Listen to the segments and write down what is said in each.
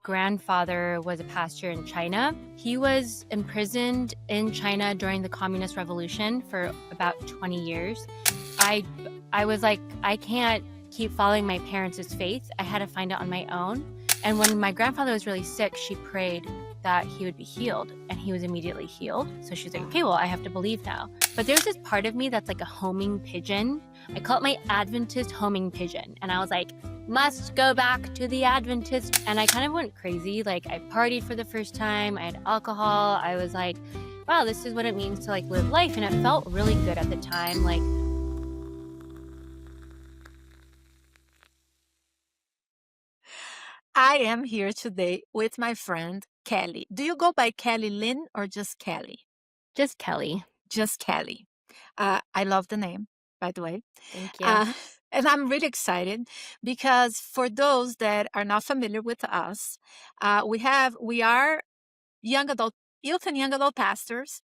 grandfather was a pastor in China. He was imprisoned in China during the Communist Revolution for about 20 years. I was like, I can't keep following my parents' faith. I had to find it on my own. And when my grandfather was really sick, she prayed that he would be healed, and he was immediately healed. So she's like, okay, well, I have to believe now. But there's this part of me that's like a homing pigeon. I call it my Adventist homing pigeon. And I was like, must go back to the Adventist. And I kind of went crazy. Like, I partied for the first time. I had alcohol. I was like, wow, this is what it means to like live life. And it felt really good at the time. Like, I am here today with my friend Kelly. Do you go by Kelly Lynn or just Kelly? just Kelly. Just Kelly. I love the name, by the way. Thank you. And I'm really excited because for those that are not familiar with us, we are youth and young adult pastors,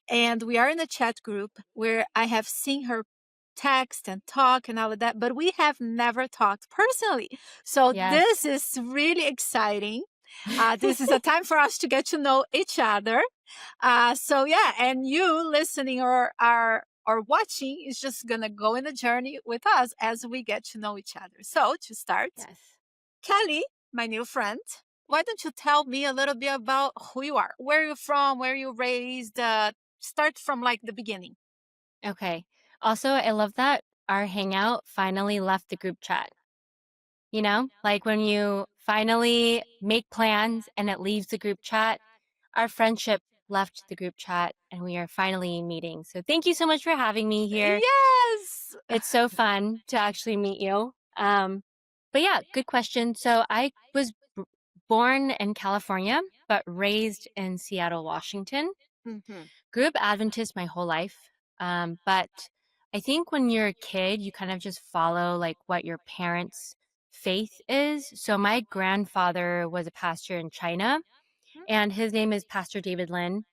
and we are in a chat group where I have seen her text and talk and all of that, but we have never talked personally. So Yes. this is really exciting. This is a time for us to get to know each other. So yeah, and you listening or watching is just gonna go in a journey with us as we get to know each other. So to start, Yes. Kelly, my new friend, why don't you tell me a little bit about who you are, where you're from, where you raised? Start from like the beginning. Okay. Also, I love that our hangout finally left the group chat. You know, like when you finally make plans and it leaves the group chat, our friendship left the group chat and we are finally meeting. So thank you so much for having me here. Yes. It's so fun to actually meet you. But yeah, good question. So I was born in California, but raised in Seattle, Washington. Mhm. Grew up Adventist my whole life. But I think when you're a kid, you kind of just follow like what your parents' faith is. So my grandfather was a pastor in China, and his name is Pastor David Lin.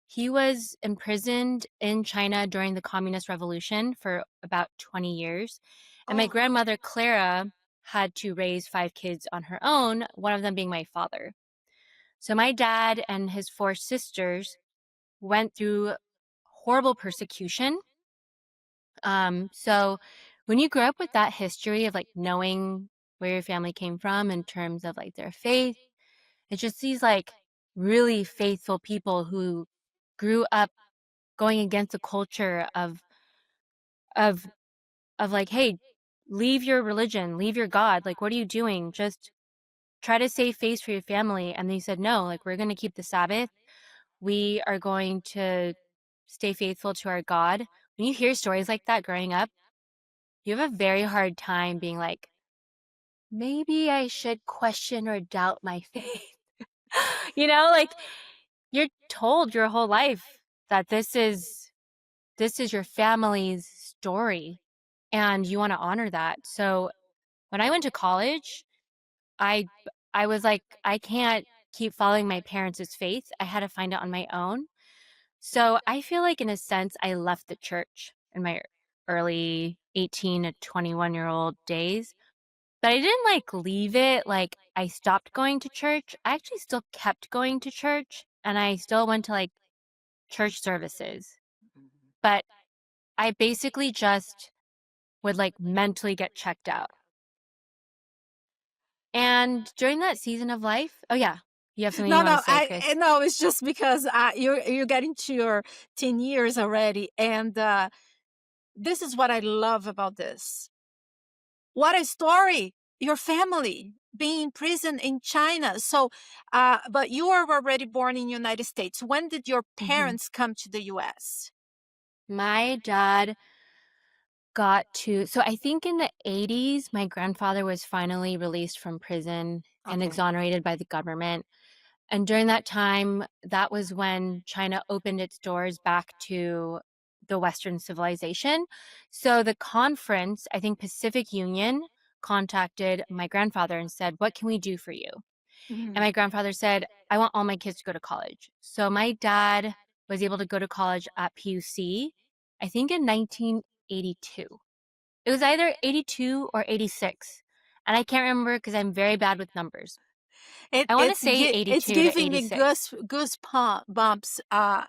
He was imprisoned in China during the Communist Revolution for about 20 years. And my Oh. grandmother, Clara, had to raise 5 kids on her own, one of them being my father. So my dad and his 4 sisters went through horrible persecution. So when you grow up with that history of like knowing where your family came from in terms of like their faith, it's just these like really faithful people who grew up going against the culture of of like, hey, leave your religion, leave your God. Like, what are you doing? Just try to save face for your family. And they said, no, like we're gonna keep the Sabbath. We are going to stay faithful to our God. When you hear stories like that growing up, you have a very hard time being like, maybe I should question or doubt my faith. Like you're told your whole life that this is your family's story and you want to honor that. So when I went to college, I I was like, I can't keep following my parents' faith. I had to find it on my own. So I feel like in a sense I left the church in my early 18 to 21-year-old days. But I didn't like leave it like I stopped going to church. I actually still kept going to church and I still went to like church services. But I basically just would like mentally get checked out. And during that season of life, oh yeah, you have something you No, want no, to say, Chris? no. It's just because you're getting to your teen years already, and this is what I love about this. What a story! Your family being in prison in China. So, but you were already born in United States. When did your Mhm. parents come to the U.S.? My dad got to, so I think in the 80s, my grandfather was finally released from prison and Okay. exonerated by the government. And during that time, that was when China opened its doors back to the Western civilization. So the conference, I think Pacific Union, contacted my grandfather and said, what can we do for you? And Mhm. my grandfather said, I want all my kids to go to college. So my dad was able to go to college at PUC, I think in 1982. It was either 82 or 86. And I can't remember because I'm very bad with numbers. I wanna say It's 82 to giving me 86. bumps.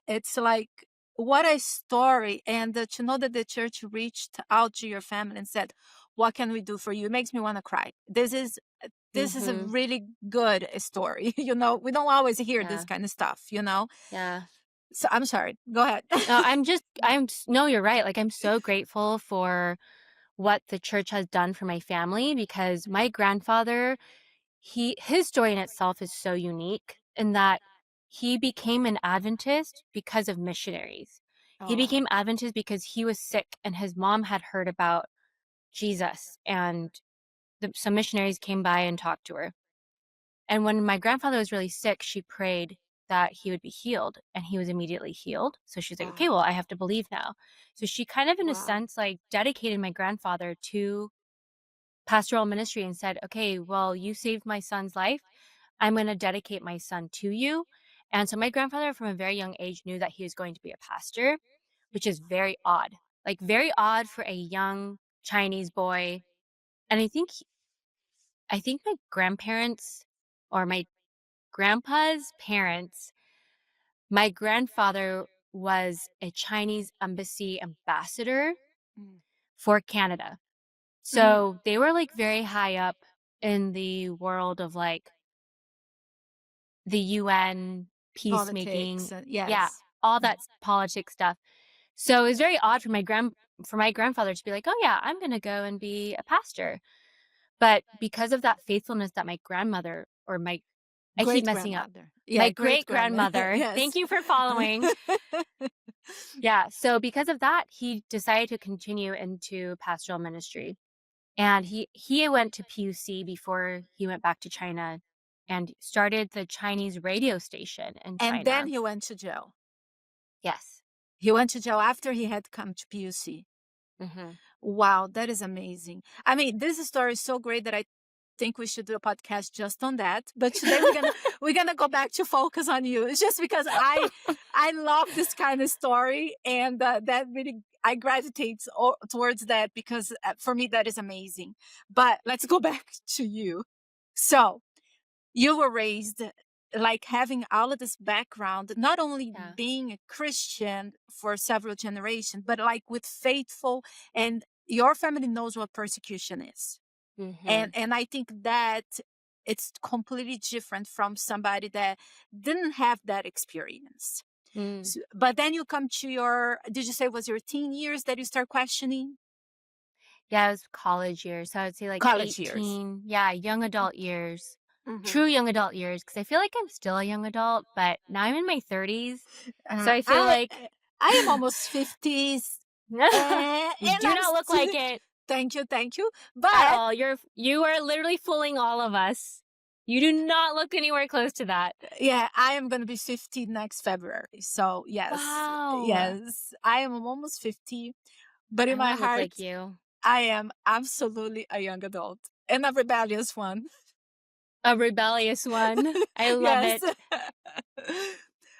It's like, what a story, and to know that the church reached out to your family and said, "What can we do for you?" It makes me want to cry. This is a Mhm. really good story. We don't always hear this Yeah. kind of stuff. Yeah. So I'm sorry. Go ahead. No, no, you're right, like, I'm so grateful for what the church has done for my family because my grandfather, his story in itself is so unique in that he became an Adventist because of missionaries. He Oh, became Adventist because he was sick and his mom had heard about Jesus, and some missionaries came by and talked to her. And when my grandfather was really sick, she prayed that he would be healed, and he was immediately healed. So she's like, okay, wow. well, I have to believe now. So she kind of, in a Wow. sense, like dedicated my grandfather to pastoral ministry and said, okay, well, you saved my son's life. I'm going to dedicate my son to you. And so my grandfather, from a very young age, knew that he was going to be a pastor, which is very odd, like very odd for a young Chinese boy. And I think my grandparents or my grandpa's parents, my grandfather was a Chinese embassy ambassador Mm. for Canada. Mm. So they were like very high up in the world of like the UN Politics. peacemaking. Yeah, Yes. all that politics stuff. So it was very odd for my grandfather to be like, "Oh yeah, I'm going to go and be a pastor." But because of that faithfulness that my grandmother or my I keep Great messing up. grandmother. My Yeah, great grandmother. great-grandmother, thank Yes. you for following. Yeah, so because of that, he decided to continue into pastoral ministry. And he went to PUC before he went back to China and started the Chinese radio station in And then China. he went to jail. Yes. He went to jail after he had come to PUC. Mhm. Wow, that is amazing. I mean, this story is so great that I think we should do a podcast just on that. But today we're gonna go back to focus on you. It's just because I love this kind of story, and that really I gravitate towards that because for me that is amazing. But let's go back to you. So you were raised like having all of this background, not only Yeah. being a Christian for several generations, but like with faithful, and your family knows what persecution is. and Mhm. and I think that it's completely different from somebody that didn't have that experience. Mm. But then you come to your, did you say it was your teen years that you start questioning? Yeah, it was college years, so I would say, like, College years. 18, yeah, young adult years, Hmm. true young adult years. Because I feel like I'm still a young adult, but now I'm in my 30s, so uh, I feel i like I am almost 50s, you and do I'm not look like still, it thank you, at but all. You are literally fooling all of us. You do not look anywhere close to that. yeah, I am going to be 50 next February. So yes, Wow. yes, I am almost 50, but in I my wanna look heart like you. I am absolutely a young adult and a rebellious one. A rebellious one. I love Yes. it.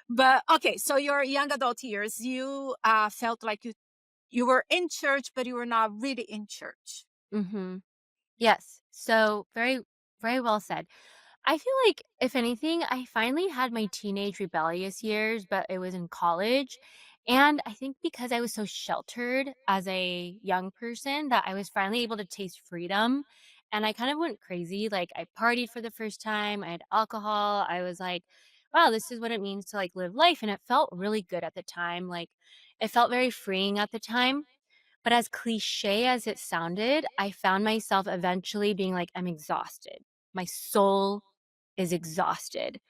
But okay, so your young adult years, you felt like you were in church, but you were not really in church. Mhm. Yes. So, very very well said. I feel like, if anything, I finally had my teenage rebellious years, but it was in college. And I think because I was so sheltered as a young person that I was finally able to taste freedom. And I kind of went crazy. Like, I partied for the first time, I had alcohol. I was like, wow, this is what it means to like live life. And it felt really good at the time. Like, it felt very freeing at the time. But as cliche as it sounded, I found myself eventually being like, I'm exhausted. My soul is exhausted.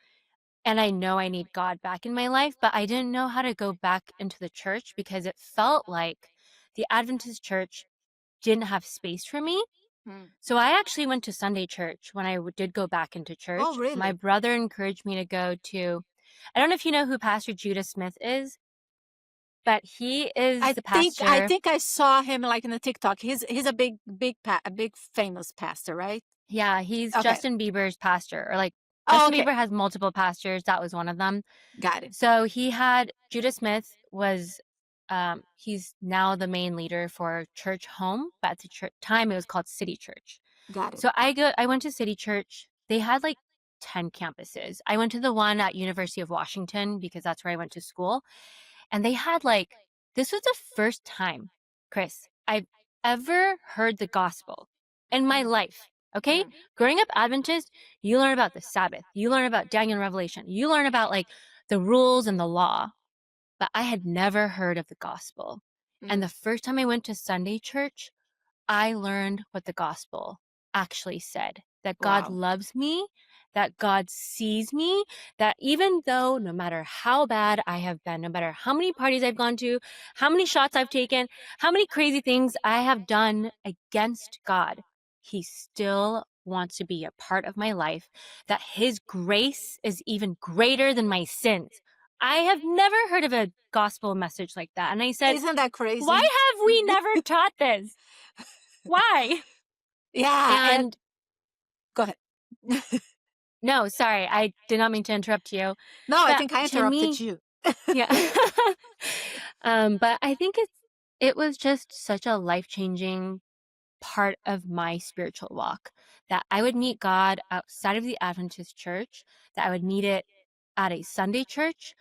And I know I need God back in my life, but I didn't know how to go back into the church because it felt like the Adventist church didn't have space for me. Hmm. So I actually went to Sunday church when I did go back into Oh, church. My really? brother encouraged me to go to, I don't know if you know who Pastor Judah Smith is, but he is the I pastor. think I saw him like in the TikTok. He's a a big famous pastor, right? Yeah, he's Okay. Justin Bieber's pastor, or like Oh, Justin okay. Bieber has multiple pastors. That was one of them. Got it. So he had Judah Smith was he's now the main leader for Church Home, but at the time it was called City Church. Got it. So I went to City Church. They had like 10 campuses. I went to the one at University of Washington because that's where I went to school, and they had like this was the first time, Chris, I've ever heard the gospel in my Mm, life. Okay? mm, Growing up Adventist, you learn about the Sabbath, you learn about Daniel and Revelation, you learn about like the rules and the law, but I had never heard of the gospel. And mm. the first time I went to Sunday church, I learned what the gospel actually said, that God Wow. loves me, that God sees me, that even though no matter how bad I have been, no matter how many parties I've gone to, how many shots I've taken, how many crazy things I have done against God, He still wants to be a part of my life, that His grace is even greater than my sins. I have never heard of a gospel message like that. And I said, Isn't that why crazy? have we never taught this? Why? Yeah, and And go ahead. no, sorry, I did not mean to interrupt you. No, I But think I to interrupted me, you. yeah. But I think it was just such a life-changing part of my spiritual walk that I would meet God outside of the Adventist church, that I would meet it at a Sunday church,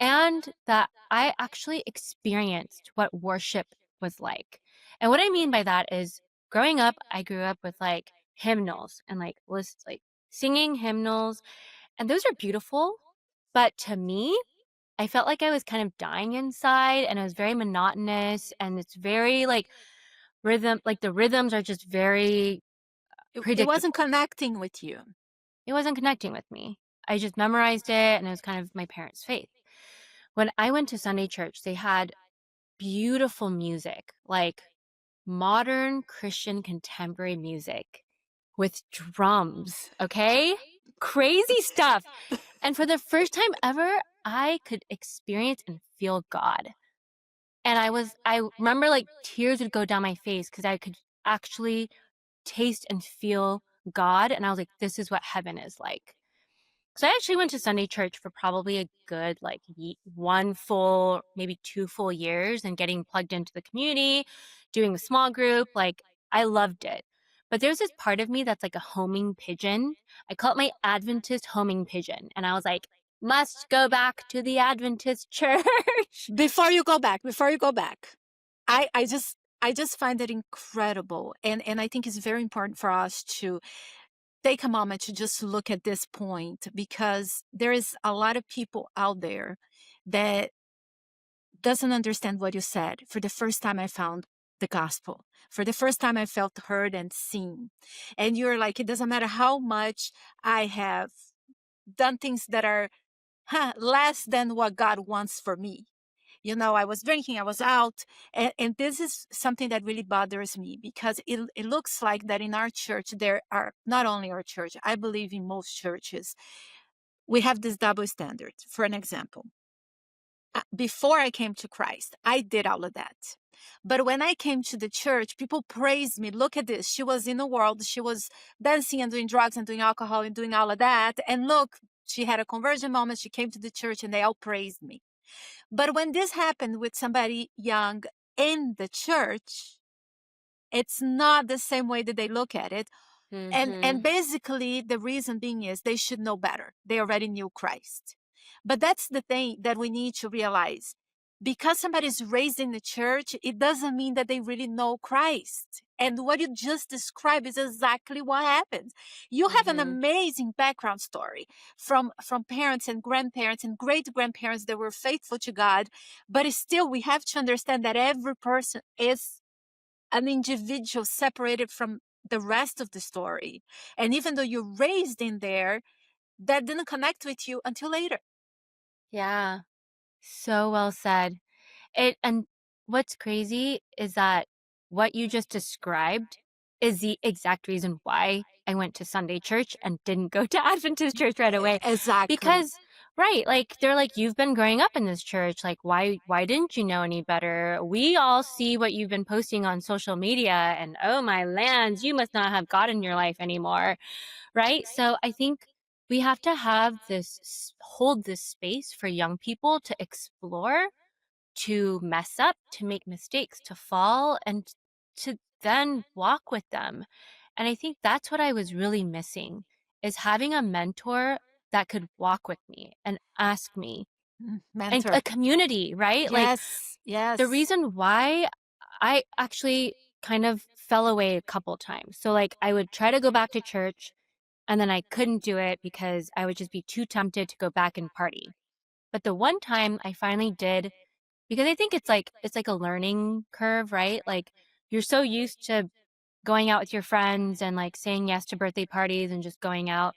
and that I actually experienced what worship was like. And what I mean by that is growing up, I grew up with like hymnals and like lists, like singing hymnals, and those are beautiful. But to me, I felt like I was kind of dying inside and it was very monotonous and it's very like like the rhythms are just very It wasn't predictable. connecting with you. It wasn't connecting with me. I just memorized it and it was kind of my parents' faith. When I went to Sunday church, they had beautiful music, like modern Christian contemporary music with drums, okay? Crazy stuff. And for the first time ever, I could experience and feel God. And I remember like tears would go down my face because I could actually taste and feel God. And I was like, this is what heaven is like. So I actually went to Sunday church for probably a good like one full, maybe 2 full years and getting plugged into the community, doing a small group. Like I loved it. But there's this part of me that's like a homing pigeon. I call it my Adventist homing pigeon. And I was like, must go back to the Adventist church. Before you go back, I just find it incredible, and I think it's very important for us to take a moment to just look at this point because there is a lot of people out there that doesn't understand what you said. For the first time, I found the gospel. For the first time, I felt heard and seen. And you're like, it doesn't matter how much I have done things that are less than what God wants for me. You know, I was drinking, I was out. And this is something that really bothers me because it looks like that in our church, there are not only our church, I believe in most churches, we have this double standard. For an example, before I came to Christ, I did all of that. But when I came to the church, people praised me. Look at this. She was in the world. She was dancing and doing drugs and doing alcohol and doing all of that. And look, she had a conversion moment. She came to the church and they all praised me. But when this happened with somebody young in the church, it's not the same way that they look at it. And Mm-hmm. basically the reason being is they should know better. They already knew Christ. But that's the thing that we need to realize. Because somebody's raised in the church, it doesn't mean that they really know Christ. And what you just described is exactly what happens. You have an Mm-hmm. amazing background story from parents and grandparents and great grandparents that were faithful to God. But still, we have to understand that every person is an individual separated from the rest of the story. And even though you're raised in there, that didn't connect with you until later. Yeah. So well said. And what's crazy is that what you just described is the exact reason why I went to Sunday church and didn't go to Adventist church right away. Exactly. Because right, like they're like, you've been growing up in this church, like why didn't you know any better? We all see what you've been posting on social media and oh my lands, you must not have God in your life anymore. Right? So I think we have to have hold this space for young people to explore, to mess up, to make mistakes, to fall, and to then walk with them. And I think that's what I was really missing is having a mentor that could walk with me and ask me, and a Mentor. community, right? Like, Yes, the yes. reason why I actually kind of fell away a couple times. So, like, I would try to go back to church, and then I couldn't do it because I would just be too tempted to go back and party. But the one time I finally did, because I think it's like a learning curve, right? Like, you're so used to going out with your friends and, like, saying yes to birthday parties and just going out,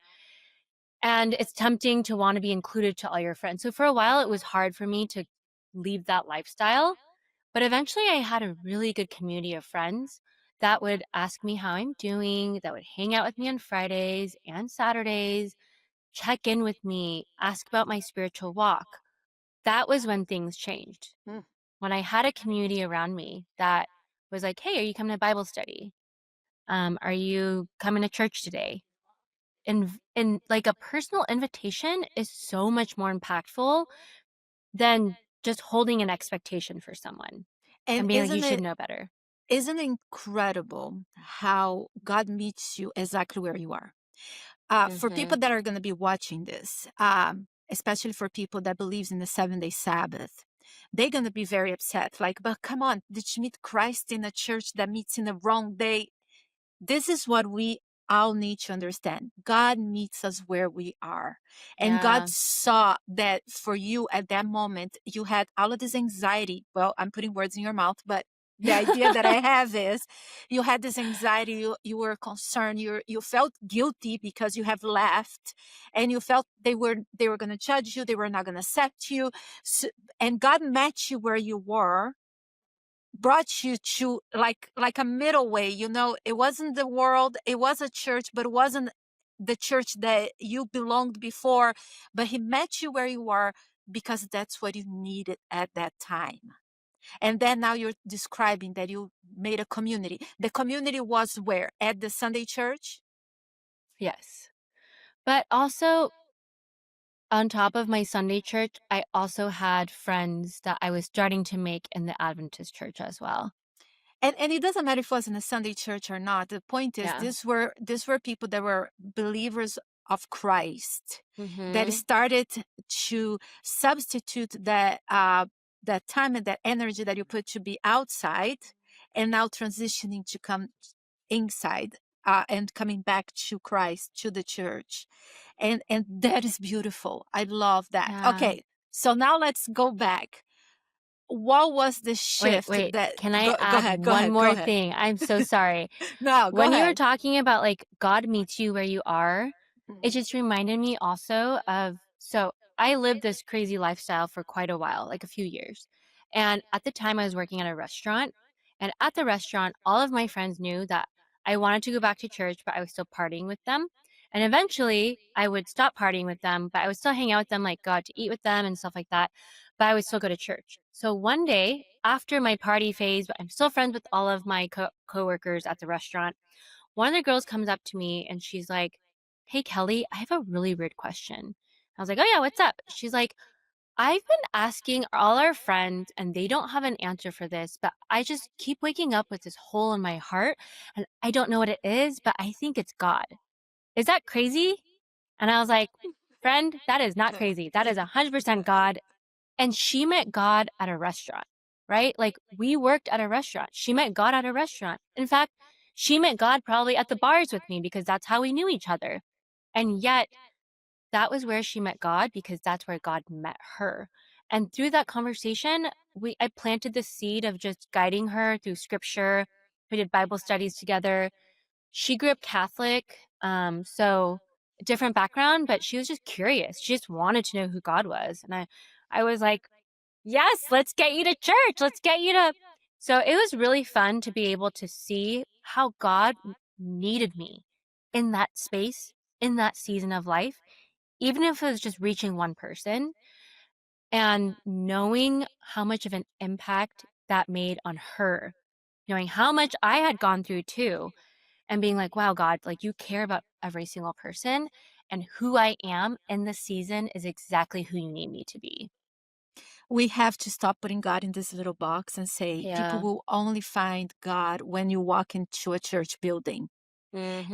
and it's tempting to wanna be included to all your friends. So for a while, it was hard for me to leave that lifestyle, but eventually I had a really good community of friends that would ask me how I'm doing, that would hang out with me on Fridays and Saturdays, check in with me, ask about my spiritual walk. That was when things changed. Mm. When I had a community around me that was like, "Hey, are you coming to Bible study? Are you coming to church today?" And like, a personal invitation is so much more impactful than just holding an expectation for someone And and being like, "You should know better." isn't it incredible how God meets you exactly where you are? For people Mhm. that are going to be watching this, especially for people that believes in the 7-day Sabbath, they're going to be very upset. Like, but come on, did you meet Christ in a church that meets in the wrong day? This is what we all need to understand. God meets us where we are. And God Yeah. saw that for you at that moment, you had all of this anxiety. Well, I'm putting words in your mouth, but the idea that I have is you had this anxiety, you were concerned, you felt guilty because you have left, and you felt they were going to judge you, they were not going to accept you. So, and God met you where you were, brought you to like a middle way. It wasn't the world, it was a church, but it wasn't the church that you belonged before. But he met you where you are because that's what you needed at that time. And then now you're describing that you made a community. The community was where? At the Sunday church? Yes. But also, on top of my Sunday church, I also had friends that I was starting to make in the Adventist church as well. And it doesn't matter if it was in a Sunday church or not. The point is, Yeah. these were people that were believers of Christ, that Mhm. started to substitute that time and that energy that you put to be outside, and now transitioning to come inside, and coming back to Christ, to the church. And that is beautiful. I love that. Yeah. Okay, so now let's go back. What was the Wait, shift wait. that Can I go add ahead, go one ahead, go more ahead. thing? I'm so sorry. No, go When you were ahead. talking about, like, God meets you where you are, it Mhm. just reminded me also of, so I lived this crazy lifestyle for quite a while, like a few years. And at the time I was working at a restaurant, and at the restaurant, all of my friends knew that I wanted to go back to church, but I was still partying with them. And eventually I would stop partying with them, but I would still hang out with them, like go out to eat with them and stuff like that. But I would still go to church. So one day after my party phase, but I'm still friends with all of my coworkers at the restaurant, one of the girls comes up to me and she's like, "Hey, Kelly, I have a really weird question." I was like, "Oh, yeah, what's up?" She's like, "I've been asking all our friends and they don't have an answer for this, but I just keep waking up with this hole in my heart and I don't know what it is, but I think it's God. Is that crazy?" And I was like, "Friend, that is not crazy. That is 100% God." And she met God at a restaurant, right? Like, we worked at a restaurant. She met God at a restaurant. In fact, she met God probably at the bars with me because that's how we knew each other. And yet, that was where she met God because that's where God met her. And through that conversation, I planted the seed of just guiding her through scripture. We did Bible studies together. She grew up Catholic, so different background, but she was just curious. She just wanted to know who God was. And I was like, "Yes, let's get you to church. Let's get you to." So it was really fun to be able to see how God needed me in that space, in that season of life, even if it was just reaching one person, and knowing how much of an impact that made on her, knowing how much I had gone through too, and being like, "Wow, God, like, you care about every single person, and who I am in this season is exactly who you need me to be." We have to stop putting God in this little box and say people Yeah. will only find God when you walk into a church building.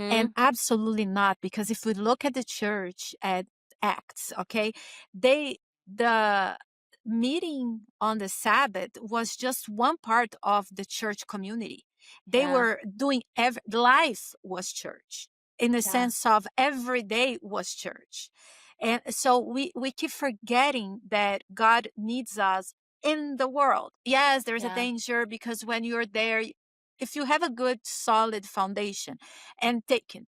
And Mhm. absolutely not, because if we look at the church at Acts, okay, they the meeting on the Sabbath was just one part of the church community. They Yeah. were doing life was church, in the Yeah. sense of every day was church. And so we keep forgetting that God needs us in the world. Yes, there's a Yeah. danger, because when you're there, if you have a good solid foundation and taken,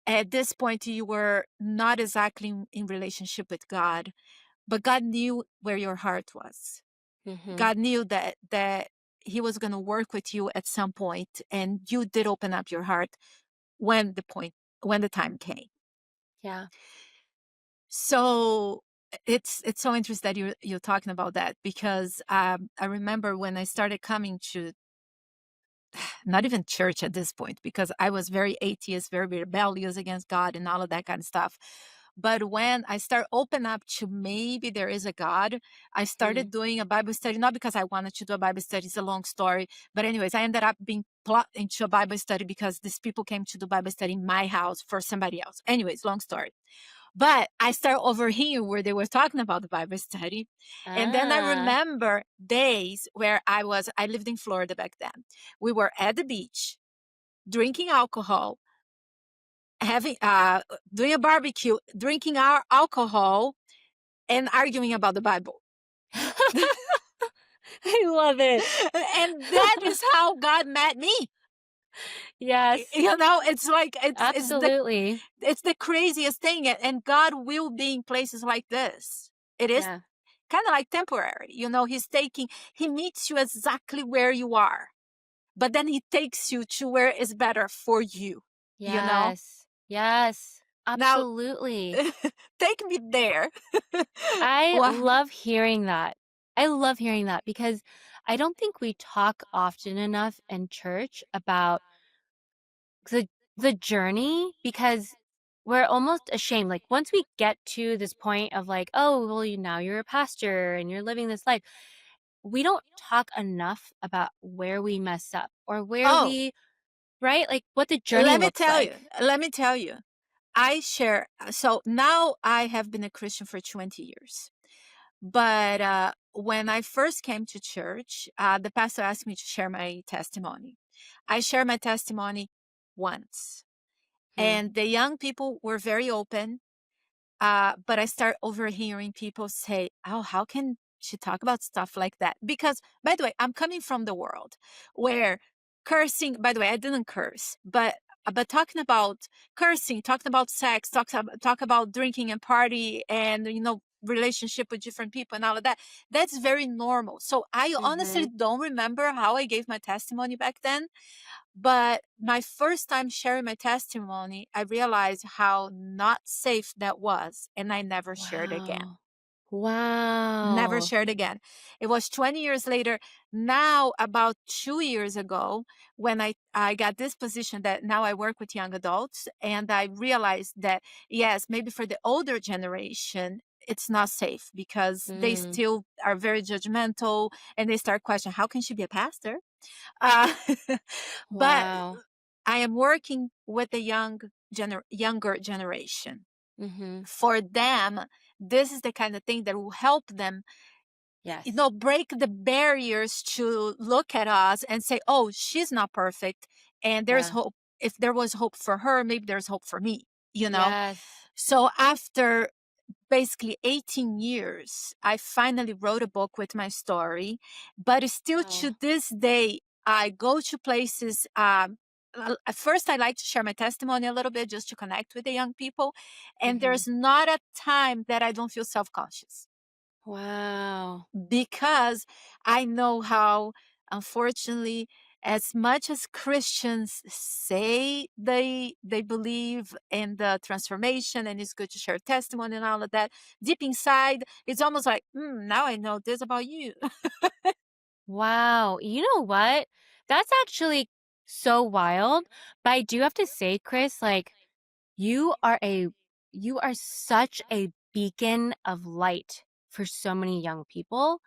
at this point you were not exactly in relationship with God, but God knew where your heart was. Mhm. God knew that he was going to work with you at some point, and you did open up your heart when the time came. Yeah. So it's so interesting that you're talking about that, because I remember when I started coming to, not even church at this point, because I was very atheist, very rebellious against God and all of that kind of stuff. But when I start open up to maybe there is a God, I Mhm. started doing a Bible study, not because I wanted to do a Bible study, it's a long story. But anyways, I ended up being plucked into a Bible study because these people came to do Bible study in my house for somebody else. Anyways, long story. But I started overhearing where they were talking about the Bible study. And then I Ah. remember days where I lived in Florida back then. We were at the beach, drinking alcohol, having, doing a barbecue, drinking our alcohol, and arguing about the Bible. I love it. And that is how God met me. Yes. It's like, Absolutely. it's the craziest thing. And God will be in places like this. It is Yeah. kind of like temporary. He meets you exactly where you are, but then he takes you to where is better for you, you know? Yes. Yes. Now, Absolutely. take me there. I Wow. love hearing that. I love hearing that because I don't think we talk often enough in church about the the journey because we're almost ashamed. Like once we get to this point of like, oh, well, now you're a pastor and you're living this life, we don't talk enough about where we mess up or where Oh, we right? Like what the journey let me looks tell you, like. let me tell you. So now I have been a Christian for 20 years. But when I first came to church, the pastor asked me to share my testimony. I shared my testimony once, Hmm. and the young people were very open. But I start overhearing people say, "Oh, how can she talk about stuff like that?" Because, by the way, I'm coming from the world where cursing. By the way, I didn't curse, but talking about cursing, talking about sex, talk about drinking and party, and relationship with different people and all of that. That's very normal. So I honestly Hmm. don't remember how I gave my testimony back then, but my first time sharing my testimony, I realized how not safe that was, and I never shared again. Wow. Never Wow. shared again. It was 20 years later. Now, about 2 years ago, when I got this position that now I work with young adults, and I realized that, yes, maybe for the older generation, it's not safe because they Mm. still are very judgmental, and they start questioning, how can she be a pastor? Uh, but Wow. I am working with the younger generation. Hmm. For them, this is the kind of thing that will help them, Yes. break the barriers to look at us and say, oh, she's not perfect. And there's Yeah. hope. If there was hope for her, maybe there's hope for me, you know? Yes. So after basically 18 years, I finally wrote a book with my story. But still to Wow. this day, I go to places. At first, I like to share my testimony a little bit just to connect with the young people. And Hmm. there's not a time that I don't feel self conscious, Wow. because I know how, unfortunately, as much as Christians say they believe in the transformation and it's good to share testimony and all of that, deep inside it's almost like, now I know this about you. Wow. You know what? That's actually so wild. But I do have to say, Chris, like you are a you are such a beacon of light for so many young people.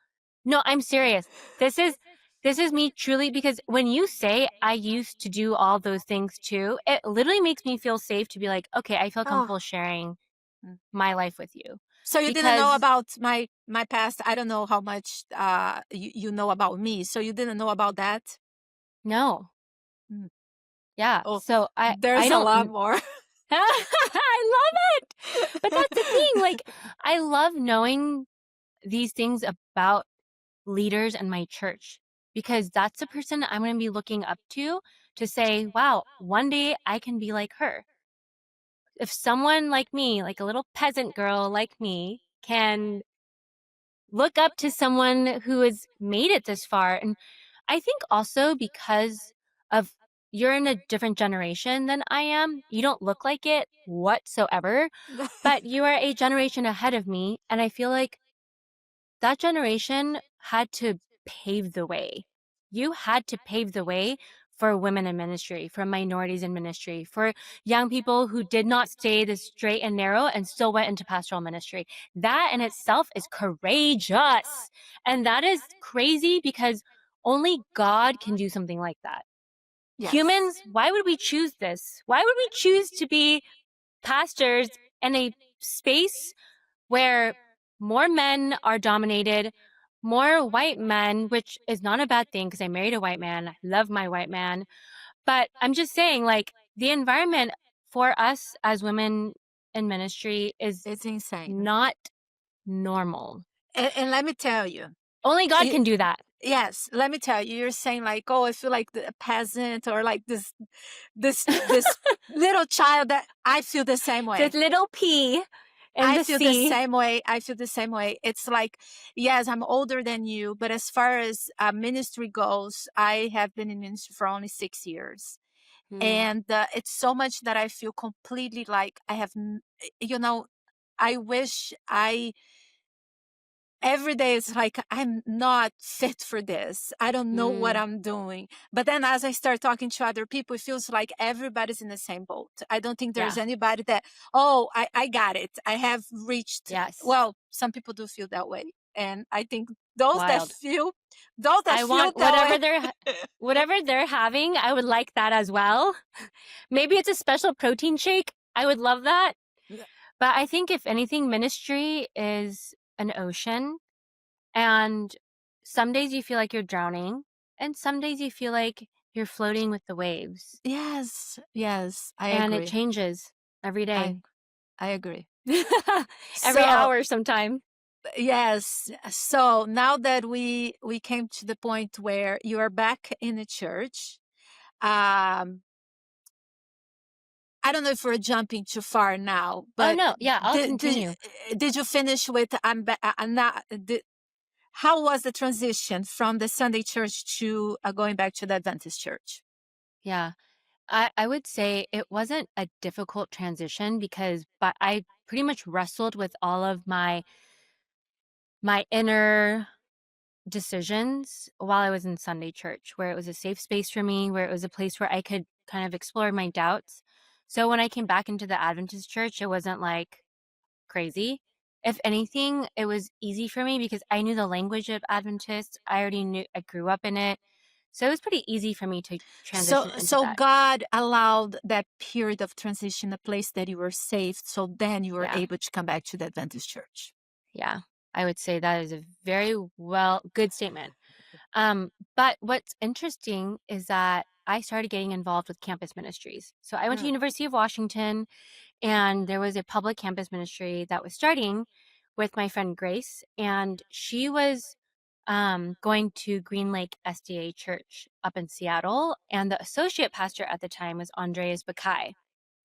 No, I'm serious. This is This is me truly because when you say I used to do all those things too, it literally makes me feel safe to be like, okay, I feel Oh, comfortable sharing mm. my life with you. So you didn't know Because about my past. I don't know how much you know about me. So you didn't know about that. no, Mm. yeah. Oh, So I there's a don't lot more. I love it. But that's the thing, like I love knowing these things about leaders in my church because that's the person I'm going to be looking up to say, wow, one day I can be like her. If someone like me, like a little peasant girl like me, can look up to someone who has made it this far. And I think also because of you're in a different generation than I am, you don't look like it whatsoever, but you are a generation ahead of me. And I feel like that generation had to pave the way. You had to pave the way for women in ministry, for minorities in ministry, for young people who did not stay the straight and narrow and still went into pastoral ministry. That in itself is courageous. And that is crazy because only God can do something like that. Yes. Humans, why would we choose this? Why would we choose to be pastors in a space where more men are dominated, more white men, which is not a bad thing because I married a white man. I love my white man. But I'm just saying, like, the environment for us as women in ministry is It's insane. not normal. And let me tell you, Only God it, can do that. yes, let me tell you, you're saying like, oh, I feel like the peasant or like this little child that I feel the same This way. little pea in I the feel the sea. same way. I feel the same way. It's like, yes, I'm older than you, but as far as ministry goes, I have been in ministry for only 6 years. Hmm. And it's so much that I feel completely like I have, you know, I wish I every day it's like I'm not fit for this. I don't know what Hmm. I'm doing. But then as I start talking to other people, it feels like everybody's in the same boat. I don't think there's Yeah. anybody that, oh, I got it. I have reached, Yes. well, some people do feel that way. And I think those that Wild. feel, those that I feel want that way. whatever they're having, I would like that as well. Maybe it's a special protein shake. I would love that. But I think if anything, ministry is an ocean. And some days you feel like you're drowning, and some days you feel like you're floating with the waves. Yes, yes, I And it agree. changes every day, I I agree. every So hour, sometime. yes. So now that we came to the point where you are back in the church, um, I don't know if we're jumping too far now, Oh, but no. Yeah, I'll did did, continue. did you finish with how was the transition from the Sunday church to going back to the Adventist church? Yeah. I would say it wasn't a difficult transition because but I pretty much wrestled with all of my inner decisions while I was in Sunday church, where it was a safe space for me, where it was a place where I could kind of explore my doubts. So when I came back into the Adventist church, it wasn't like crazy. If anything, it was easy for me because I knew the language of Adventist. I already knew, I grew up in it. So it was pretty easy for me to So transition into so that. God allowed that period of transition, a place that you were safe, so then you were Yeah. able to come back to the Adventist church. Yeah. I would say that is a very good statement. But what's interesting is that I started getting involved with campus ministries. So I went to Mm. University of Washington, and there was a public campus ministry that was starting with my friend Grace, and she was going to Green Lake SDA Church up in Seattle, and the associate pastor at the time was Andreas Bakai.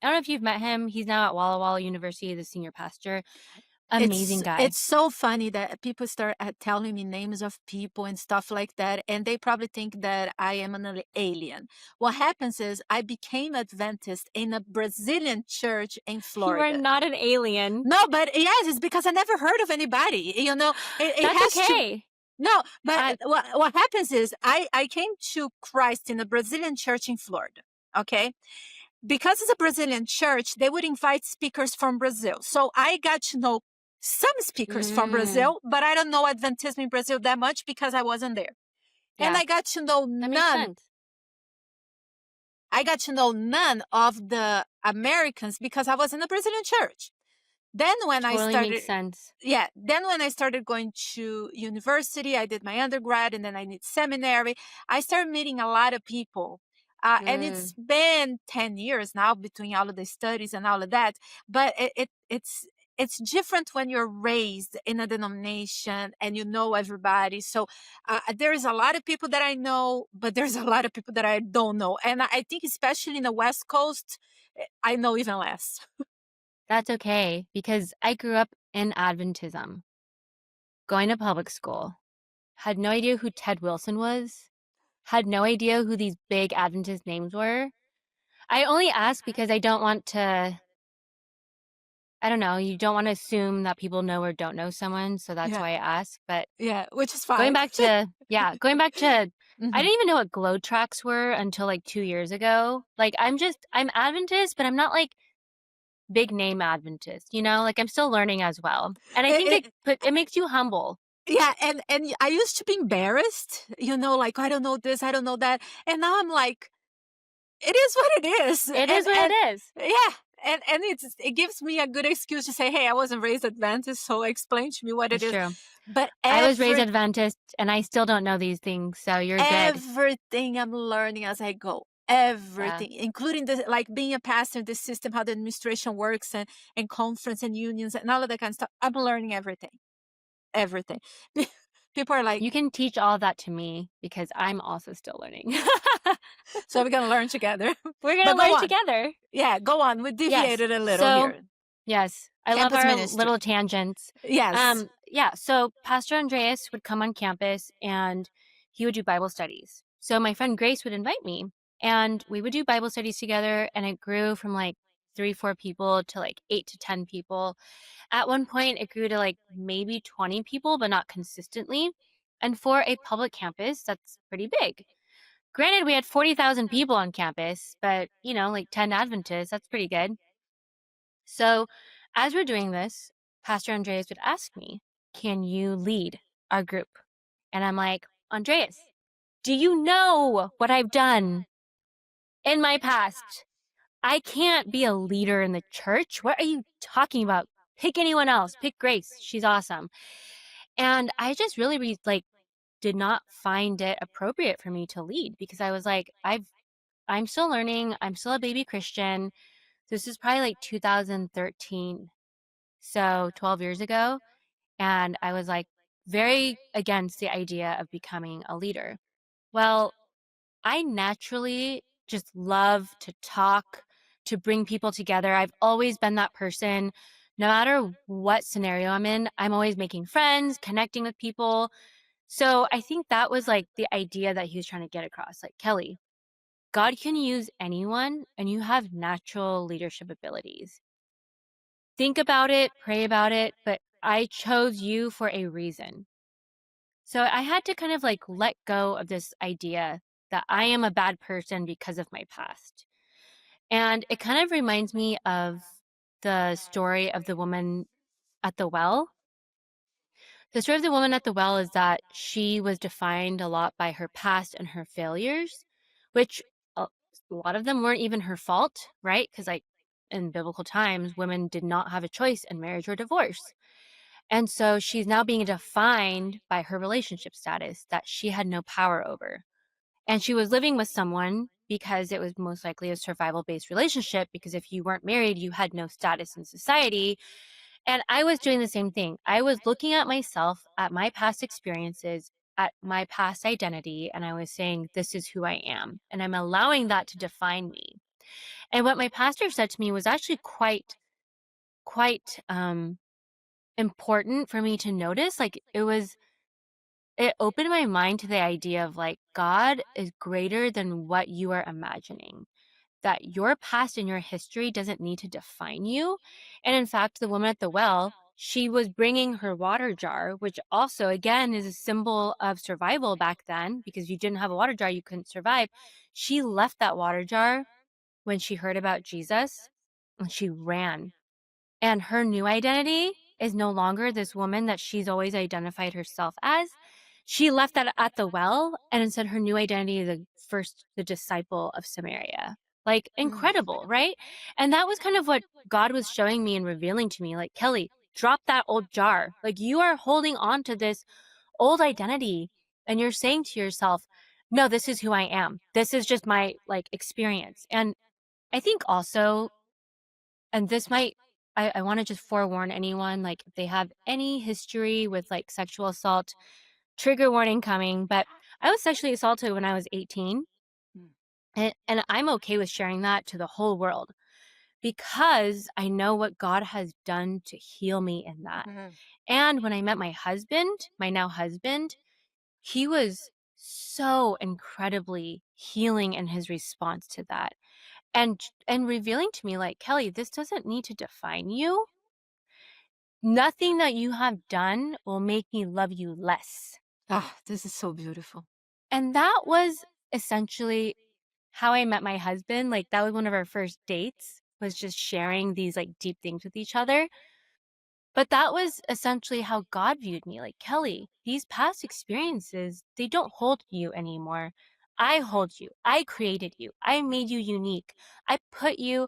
I don't know if you've met him. He's now at Walla Walla University, the senior pastor. Amazing guy. It's so funny that people start telling me names of people and stuff like that, and they probably think that I am an alien. What happens is I became Adventist in a Brazilian church in You are Florida. not an alien. No, but yes, it's because I never heard of anybody. You know, it That's has to. okay. No, but I what happens is I came to Christ in a Brazilian church in Florida. Okay, because it's a Brazilian church, they would invite speakers from Brazil. So I got to know some speakers from mm, Brazil, but I don't know Adventism in Brazil that much because I wasn't there. And Yeah, that makes sense. I got to know none of the Americans because I was in a Brazilian church. Then when I Totally makes started, sense. yeah, then when I started going to university, I did my undergrad and then I did seminary. I started meeting a lot of people. And it's Mm. been 10 years now between all of the studies and all of that. But it's different when you're raised in a denomination and you know everybody. So there's a lot of people that I know, but there's a lot of people that I don't know. And I think, especially in the West Coast, I know even less. That's okay because I grew up in Adventism, going to public school, had no idea who Ted Wilson was, had no idea who these big Adventist names were. I only ask because I don't want to, I don't know, you don't want to assume that people know or don't know someone. So that's Yeah. why I ask. But Yeah, which is going fine. back to, yeah, going back to, I Mhm. didn't even know what glow tracks were until like 2 years ago. Like I'm Adventist, but I'm not like big name Adventist, like I'm still learning as well. And I It, think it, it makes you humble. yeah, and I used to be embarrassed, like I don't know this, I don't know that, and now I'm like, it is what it is, It is what it and is. yeah, and it gives me a good excuse to say, hey, I wasn't raised Adventist, so explain to me what it It's is. true. But I was raised Adventist and I still don't know these things, so you're good. everything I'm learning as I go. Yeah. Everything, including the like being a pastor, the system, how the administration works, and conference and unions and all of that kind of stuff. I'm learning everything. People are like, You can teach all that to me because I'm also still learning. so we're gonna learn together. We're But gonna go learn on. together. Yeah, go on. We Yes. deviated a little So, here. yes, I love Campus our ministry. little tangents. Yes. Yeah, so Pastor Andreas would come on campus and he would do Bible studies. So my friend Grace would invite me and we would do Bible studies together and it grew from like 3, 4 people to like 8 to 10 people. At one point, it grew to like maybe 20 people, but not consistently. And for a public campus, that's pretty big. Granted, we had 40,000 people on campus, but like 10 Adventists, that's pretty good. So as we're doing this, Pastor Andreas would ask me, can you lead our group? And I'm like, Andreas, do you know what I've done in my past? I can't be a leader in the church. What are you talking about? Pick anyone else. Pick Grace. She's awesome. And I just really did not find it appropriate for me to lead because I was like, I'm still learning. I'm still a baby Christian. This is probably like 2013. So 12 years ago. And I was like very against the idea of becoming a leader. Well, I naturally just love to talk, to bring people together. I've always been that person. No matter what scenario I'm in, I'm always making friends, connecting with people. So I think that was like the idea that he was trying to get across. Like, Kelly, God can use anyone and you have natural leadership abilities. Think about it, pray about it, but I chose you for a reason. So I had to kind of like let go of this idea that I am a bad person because of my past. And it kind of reminds me of the story of the woman at the well. The story of the woman at the well is that she was defined a lot by her past and her failures, which a lot of them weren't even her fault, right? Because, like, in biblical times, women did not have a choice in marriage or divorce. And so she's now being defined by her relationship status that she had no power over. And she was living with someone because it was most likely a survival based relationship, because if you weren't married, you had no status in society. And I was doing the same thing. I was looking at myself, at my past experiences, at my past identity, and I was saying, this is who I am. And I'm allowing that to define me. And what my pastor said to me was actually quite important for me to notice. Like, it opened my mind to the idea of like, God is greater than what you are imagining, that your past and your history doesn't need to define you. And in fact, the woman at the well, she was bringing her water jar, which also, again, is a symbol of survival back then, because if you didn't have a water jar, you couldn't survive. She left that water jar when she heard about Jesus and she ran. And her new identity is no longer this woman that she's always identified herself as. She left that at the well and said her new identity is the disciple of Samaria. Like, Mm. incredible, right? And that was kind of what God was showing me and revealing to me, like, Kelly, drop that old jar. Like, you are holding on to this old identity and you're saying to yourself, no, this is who I am. This is just my like experience. And I think also, and this might, I want to just forewarn anyone, like if they have any history with like sexual assault, trigger warning coming, but I was sexually assaulted when I was 18. Mm. And I'm okay with sharing that to the whole world because I know what God has done to heal me in that. Mhm. And when I met my husband, my now husband, he was so incredibly healing in his response to that. And revealing to me like, Kelly, this doesn't need to define you. Nothing that you have done will make me love you less. Ah, this is so beautiful. And that was essentially how I met my husband. Like that was one of our first dates, was just sharing these like deep things with each other. But that was essentially how God viewed me. Like, Kelly, these past experiences, they don't hold you anymore. I hold you. I created you. I made you unique. I put you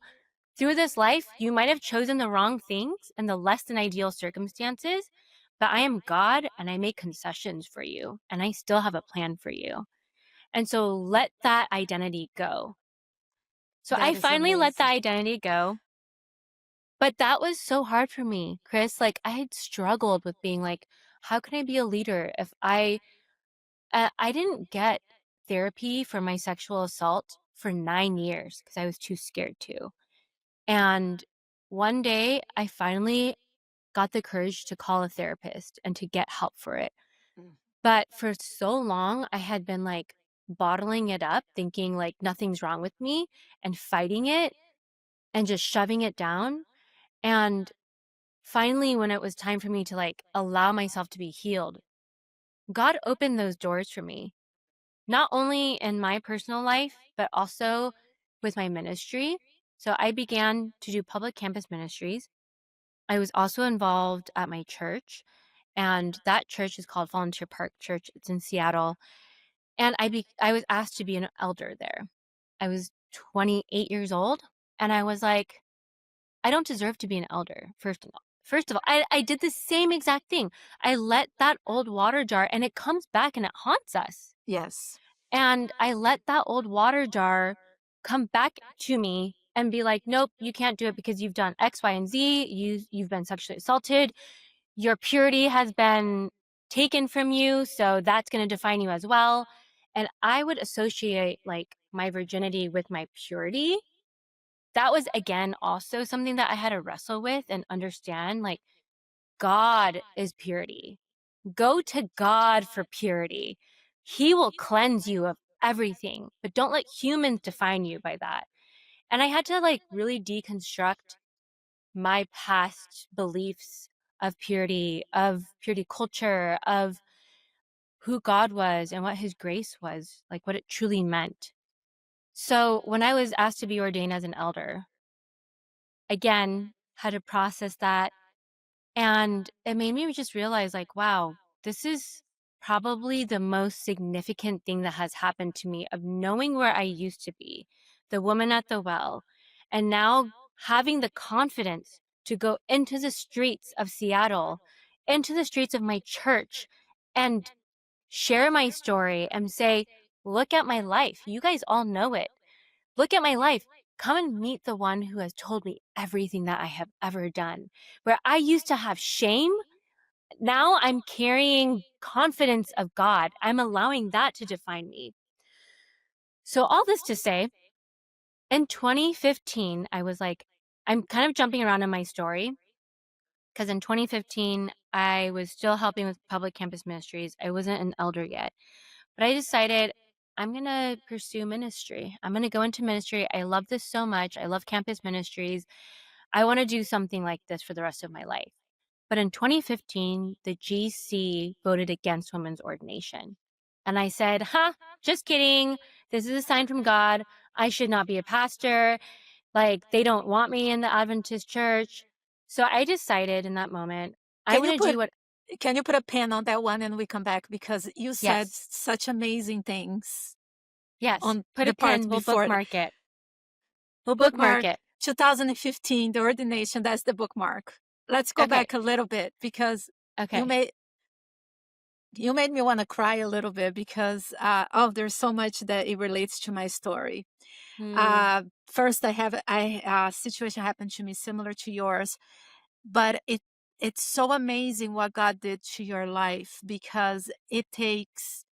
through this life. You might have chosen the wrong things and the less than ideal circumstances, but I am God and I make concessions for you and I still have a plan for you. And so let that identity go. So I That is finally let that amazing. identity go. But that was so hard for me, Chris. Like I had struggled with being like, how can I be a leader if I didn't get therapy for my sexual assault for 9 years because I was too scared to. And one day I finally got the courage to call a therapist and to get help for it. Mm. But for so long I had been like bottling it up, thinking like nothing's wrong with me and fighting it and just shoving it down. And finally, when it was time for me to like allow myself to be healed, God opened those doors for me, not only in my personal life, but also with my ministry. So I began to do public campus ministries. I was also involved at my church, and that church is called Volunteer Park Church. It's in Seattle. And I was asked to be an elder there. I was 28 years old, and I was like, I don't deserve to be an elder, first of all. First of all, I did the same exact thing. I let that old water jar, and it comes back and it haunts us. Yes. And I let that old water jar come back to me and be like, nope, you can't do it because you've done X, Y, and Z. You've been sexually assaulted. Your purity has been taken from you. So that's going to define you as well. And I would associate like my virginity with my purity. That was again also something that I had to wrestle with and understand like God is purity. Go to God for purity. He will cleanse you of everything, but don't let humans define you by that. And I had to like really deconstruct my past beliefs of purity culture, of who God was and what his grace was, like what it truly meant. So when I was asked to be ordained as an elder, again, had to process that. And it made me just realize, like, wow, this is probably the most significant thing that has happened to me of knowing where I used to be, the woman at the well, and now having the confidence to go into the streets of Seattle, into the streets of my church, and share my story and say, look at my life. You guys all know it. Look at my life. Come and meet the one who has told me everything that I have ever done. Where I used to have shame, now I'm carrying confidence of God. I'm allowing that to define me. So, all this to say, in 2015, I was like, I'm kind of jumping around in my story because in 2015, I was still helping with public campus ministries. I wasn't an elder yet. But I decided I'm going to pursue ministry. I'm going to go into ministry. I love this so much. I love campus ministries. I want to do something like this for the rest of my life. But in 2015, the GC voted against women's ordination. And I said, just kidding. This is a sign from God. I should not be a pastor. Like, they don't want me in the Adventist church. So I decided in that moment, I'm Can you going to do put what. Can you put a pin on that one and we come back because you said Yes. such amazing things Yes. on Put a the part pin, we'll before. bookmark it. We'll bookmark Bookmark it. 2015, the ordination, that's the bookmark. Let's go Okay. back a little bit because you Okay. made you made me want to cry a little bit because oh, there's so much that it relates to my story. Hmm. First, I have a situation happened to me similar to yours, but it's so amazing what God did to your life because it takes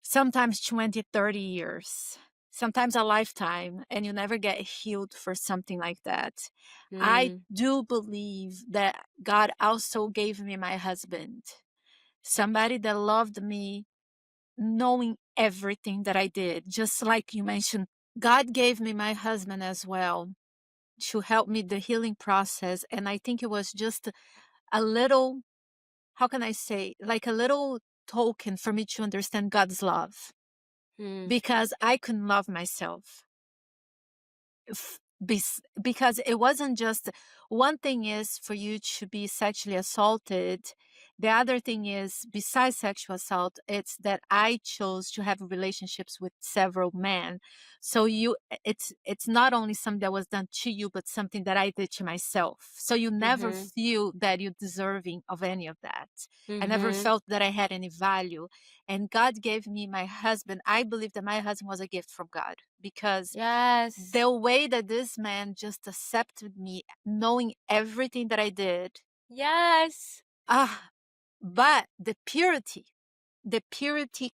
sometimes 20, 30 years, sometimes a lifetime, and you never get healed for something like that. I Hmm. do believe that God also gave me my husband, somebody that loved me, knowing everything that I did, just like you mentioned. God gave me my husband as well to help me the healing process. And I think it was just a little, how can I say, like a little token for me to understand God's love Hmm. because I couldn't love myself. Because it wasn't just one thing is for you to be sexually assaulted. The other thing is, besides sexual assault, it's that I chose to have relationships with several men. So it's not only something that was done to you, but something that I did to myself. So you never Mhm. feel that you're deserving of any of that. I never Mhm. felt that I had any value. And God gave me my husband. I believe that my husband was a gift from God because Yes. the way that this man just accepted me, knowing everything that I did, Yes. ah, but the purity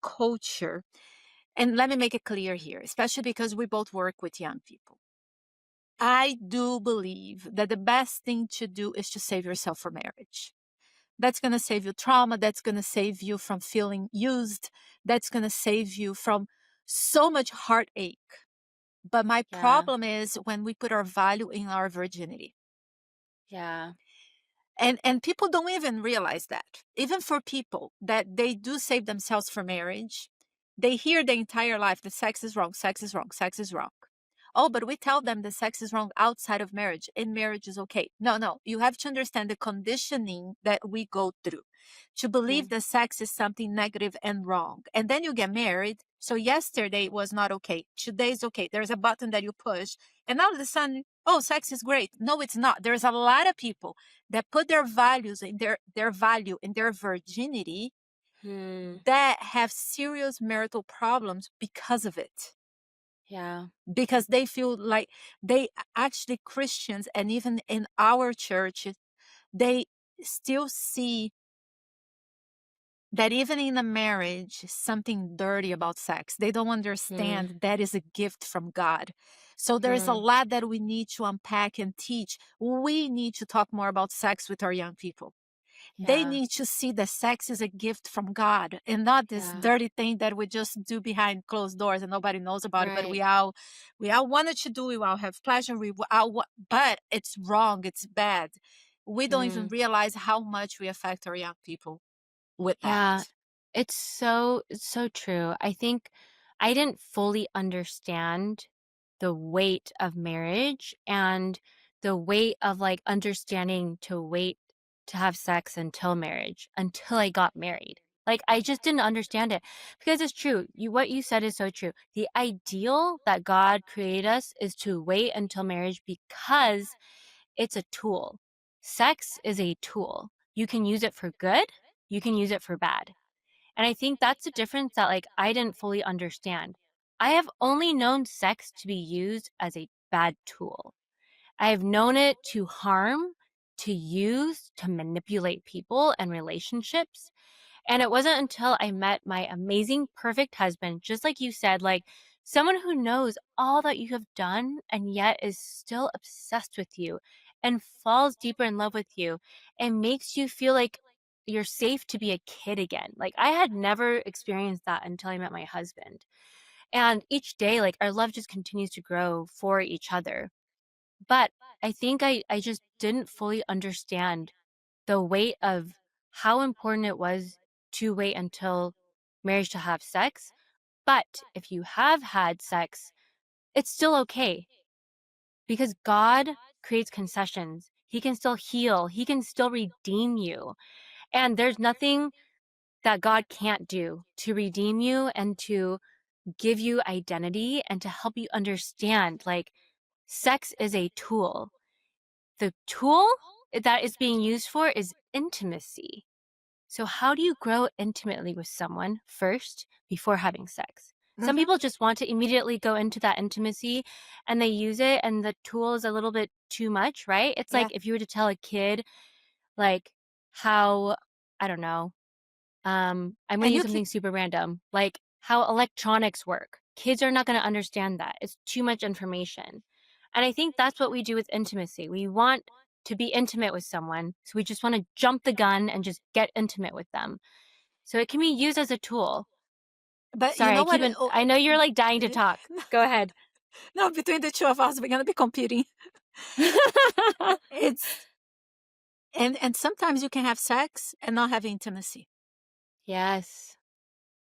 culture, and let me make it clear here, especially because we both work with young people. I do believe that the best thing to do is to save yourself for marriage. That's going to save you trauma. That's going to save you from feeling used. That's going to save you from so much heartache. But my Yeah. problem is when we put our value in our virginity. Yeah. And people don't even realize that. Even for people that they do save themselves for marriage, they hear the entire life that sex is wrong, sex is wrong, sex is wrong. Oh, but we tell them that sex is wrong outside of marriage. In marriage is okay. No, no. You have to understand the conditioning that we go through to believe Mm. that sex is something negative and wrong. And then you get married. So yesterday was not okay. Today is okay. There's a button that you push. And all of a sudden, oh, sex is great. No, it's not. There's a lot of people that put their values in their value in their virginity Hmm. that have serious marital problems because of it, Yeah. because they feel like they actually Christians, and even in our church they still see that even in a marriage something dirty about sex. They don't Hmm. understand that is a gift from God. So there's a Hmm. lot that we need to unpack and teach. We need to talk more about sex with our young people. They Yeah. need to see that sex is a gift from God and not this Yeah. dirty thing that we just do behind closed doors and nobody knows about it. But Right. we all wanted to do. We all have pleasure. But it's wrong. It's bad. We don't even Mm. realize how much we affect our young people with Yeah. that. It's so true. I think I didn't fully understand the weight of marriage and the weight of, like, understanding to wait to have sex until marriage, until I got married. Like, I just didn't understand it because it's true. What you said is so true. The ideal that God created us is to wait until marriage because it's a tool. Sex is a tool. You can use it for good, you can use it for bad. And I think that's a difference that, like, I didn't fully understand. I have only known sex to be used as a bad tool. I have known it to harm, to use, to manipulate people and relationships. And it wasn't until I met my amazing, perfect husband, just like you said, like someone who knows all that you have done and yet is still obsessed with you and falls deeper in love with you and makes you feel like you're safe to be a kid again. Like I had never experienced that until I met my husband. And each day, like our love just continues to grow for each other. But I think I just didn't fully understand the weight of how important it was to wait until marriage to have sex. But if you have had sex, it's still okay because God creates concessions. He can still heal, He can still redeem you. And there's nothing that God can't do to redeem you and to give you identity and to help you understand like sex is a tool. The tool that is being used for is intimacy. So, how do you grow intimately with someone first before having sex? Some Hmm. people just want to immediately go into that intimacy and they use it, and the tool is a little bit too much, right? It's like Yeah. if you were to tell a kid, like, how, I don't know, I'm gonna And use you can, something super random, like how electronics work. Kids are not gonna understand that. It's too much information. And I think that's what we do with intimacy. We want to be intimate with someone, so we just wanna jump the gun and just get intimate with them. So it can be used as a tool. but you Sorry, know what? I know you're, like, dying to talk. Go ahead. No, between the two of us, we're gonna be competing. It's and sometimes you can have sex and not have intimacy. Yes.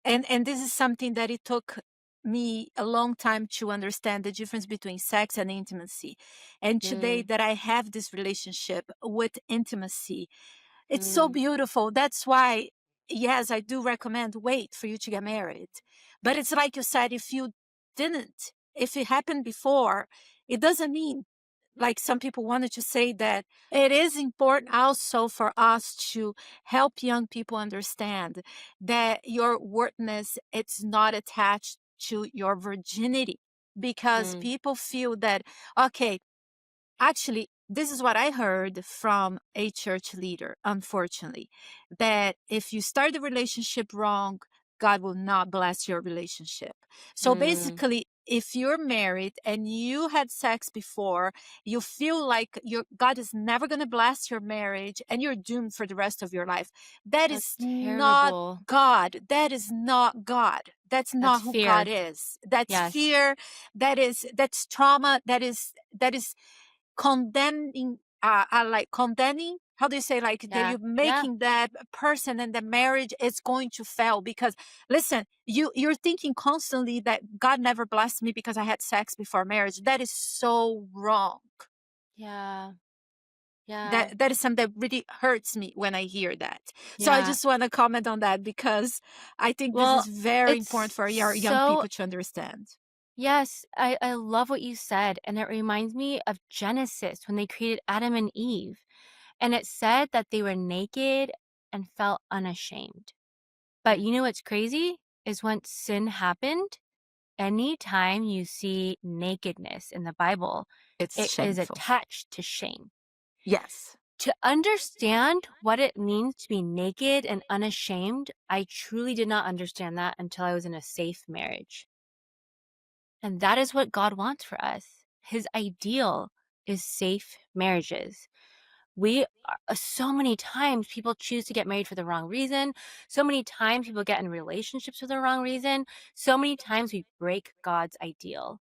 And this is something that it took me a long time to understand the difference between sex and intimacy. And today Mm, that I have this relationship with intimacy, it's so mm, beautiful. That's why, yes, I do recommend wait for you to get married. But it's like you said, if you didn't, if it happened before, it doesn't mean, like some people wanted to say, that it is important also for us to help young people understand that your worthiness, it's not attached to your virginity, because mm, people feel that, okay, actually, this is what I heard from a church leader, unfortunately, that if you start the relationship wrong, God will not bless your relationship. So mm. basically, if you're married and you had sex before, you feel like God is never going to bless your marriage and you're doomed for the rest of your life. That is That's not terrible. God. That is not God. That's That's not who God fear. is. That's Yes. fear. That's trauma. That is condemning, like condemning, how do you say, like that Yeah. you're Yeah. making that person and the marriage is going to fail, because listen, you're thinking constantly that God never blessed me because I had sex before marriage. That is so wrong. Yeah. Yeah. That is something that really hurts me when I hear that. So I Yeah. just want to comment on that, because I think this Well, is very important it's for your young so people to understand. yes, I love what you said, and it reminds me of Genesis when they created Adam and Eve, and it said that they were naked and felt unashamed. But you know what's crazy is when sin happened, anytime you see nakedness in the Bible, It's it is shameful. attached to shame. Yes. To understand what it means to be naked and unashamed, I truly did not understand that until I was in a safe marriage. And that is what God wants for us. His ideal is safe marriages. So many times people choose to get married for the wrong reason. So many times people get in relationships for the wrong reason. So many times we break God's ideal.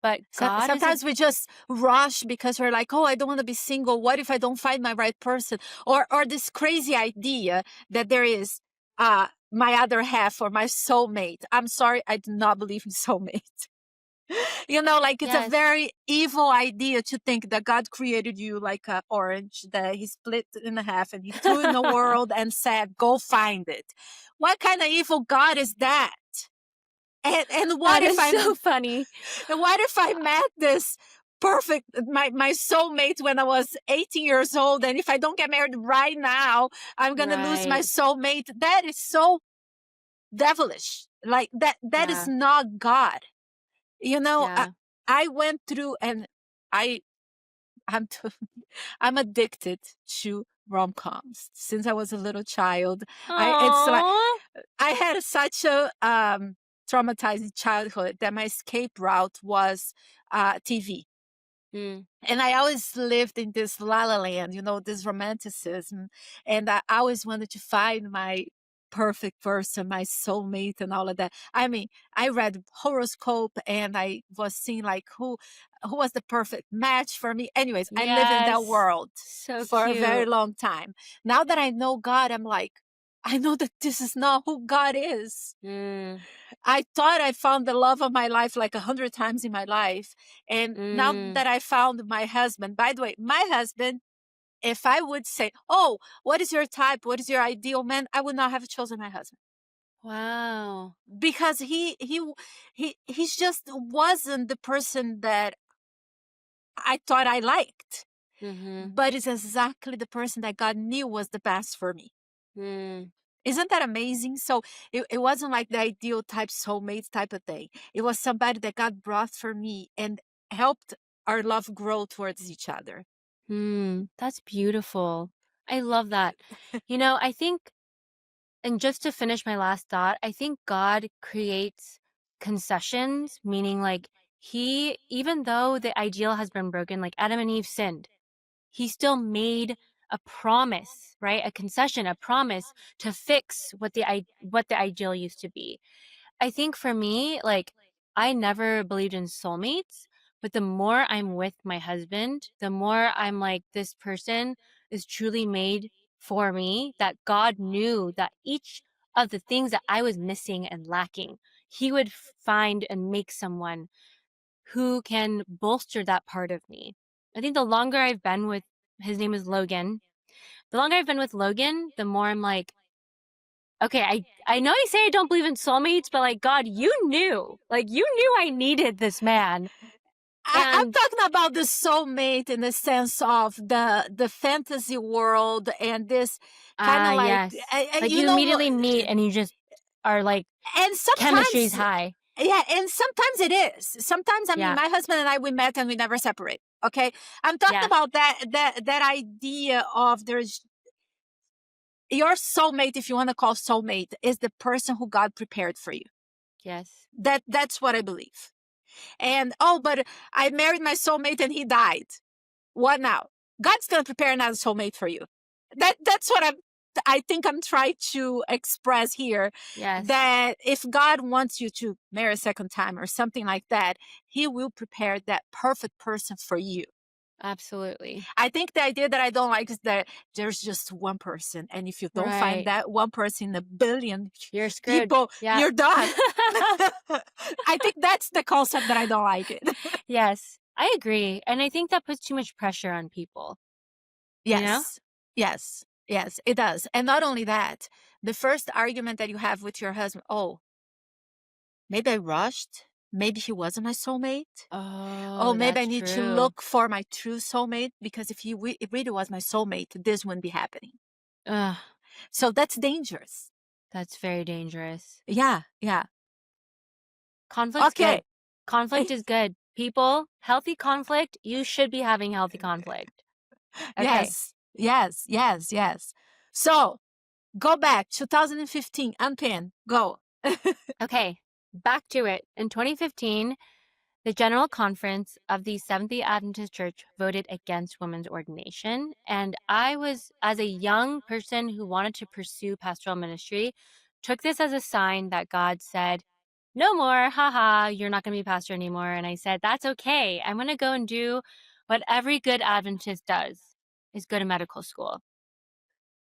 But So, God is a sometimes we just rush because we're like, oh, I don't want to be single. What if I don't find my right person? Or this crazy idea that there is my other half or my soulmate. I'm sorry, I do not believe in soulmate. Like it's a yes. very evil idea to think that God created you like an orange, that he split in half and he threw in the world and said, go find it. What kind of evil God is that? And what That if is so I'm funny. And what if I met this perfect, my soulmate when I was 18 years old? And if I don't get married right now, I'm going to lose my Right. soulmate. That is so devilish. Like that is Yeah. not God. You know, I, Yeah. I went through, and I, I'm, I'm addicted to rom-coms since I was a little child. It's like, Aww. I had such a traumatizing childhood that my escape route was TV. Mm. And I always lived in this la la land, this romanticism. And I always wanted to find my perfect person, my soulmate, and all of that. I mean, I read horoscope and I was seeing like who was the perfect match for me. Anyways, I live in that Yes. world So for a very cute. long time. Now that I know God, I'm like, I know that this is not who God is. Mm. I thought I found the love of my life like 100 times in my life. And now Mm. that I found my husband, by the way, my husband if I would say, "Oh, what is your type? What is your ideal man?" I would not have chosen my husband Wow. because he's just wasn't the person that I thought I liked, Mhm. but it's exactly the person that God knew was the best for me. Mm. Isn't that amazing? So it wasn't like the ideal type soulmate type of thing. It was somebody that God brought for me and helped our love grow towards each other. That's beautiful. I love that. I think, and just to finish my last thought, I think God creates concessions, meaning like he, even though the ideal has been broken, like Adam and Eve sinned, he still made a promise, right? A concession, a promise to fix what the ideal used to be. I think for me, like, I never believed in soulmates, but the more I'm with my husband, the more I'm like, this person is truly made for me, that God knew that each of the things that I was missing and lacking, he would find and make someone who can bolster that part of me. I think the longer I've been with, his name is Logan. The longer I've been with Logan, the more I'm like, okay, I know I say I don't believe in soulmates, but like God, you knew I needed this man. I'm And talking about the soulmate in the sense of the fantasy world and this kind of like yes. Like you you know, immediately meet and you just are like and chemistry's sometimes high. yeah, and sometimes it is. Sometimes I mean, Yeah. my husband and I we met and we never separate. Okay, I'm talking Yeah. about that idea of there's your soulmate, if you want to call soulmate, is the person who God prepared for you. Yes. That's what I believe. And oh, but I married my soulmate and he died. What now? God's gonna prepare another soulmate for you. That's what I think I'm trying to express here. Yes. That if God wants you to marry a second time or something like that, He will prepare that perfect person for you. Absolutely. I think the idea that I don't like is that there's just one person, and if you don't find Right. that one person in a billion You're screwed. people, Yeah. you're done. I think that's the concept that I don't like it. Yes. I agree. And I think that puts too much pressure on people, you know? Yes. Yes. Yes, it does. And not only that, the first argument that you have with your husband, oh, maybe I rushed. Maybe he wasn't my soulmate. Oh, Oh, maybe I that's need to true. look for my true soulmate because if it really was my soulmate, this wouldn't be happening. Ugh, So that's dangerous. that's very dangerous. Yeah. Yeah. Conflict's Okay. good. Conflict is good. People, healthy conflict, you should be having healthy conflict. Okay. Yes. Yes. Yes. Yes. So go back 2015, unpin, go. Okay. Back to it. In 2015, the General Conference of the Seventh-day Adventist Church voted against women's ordination. And I was, as a young person who wanted to pursue pastoral ministry, took this as a sign that God said, no more, haha, you're not going to be pastor anymore. And I said, that's okay. I'm going to go and do what every good Adventist does, is go to medical school.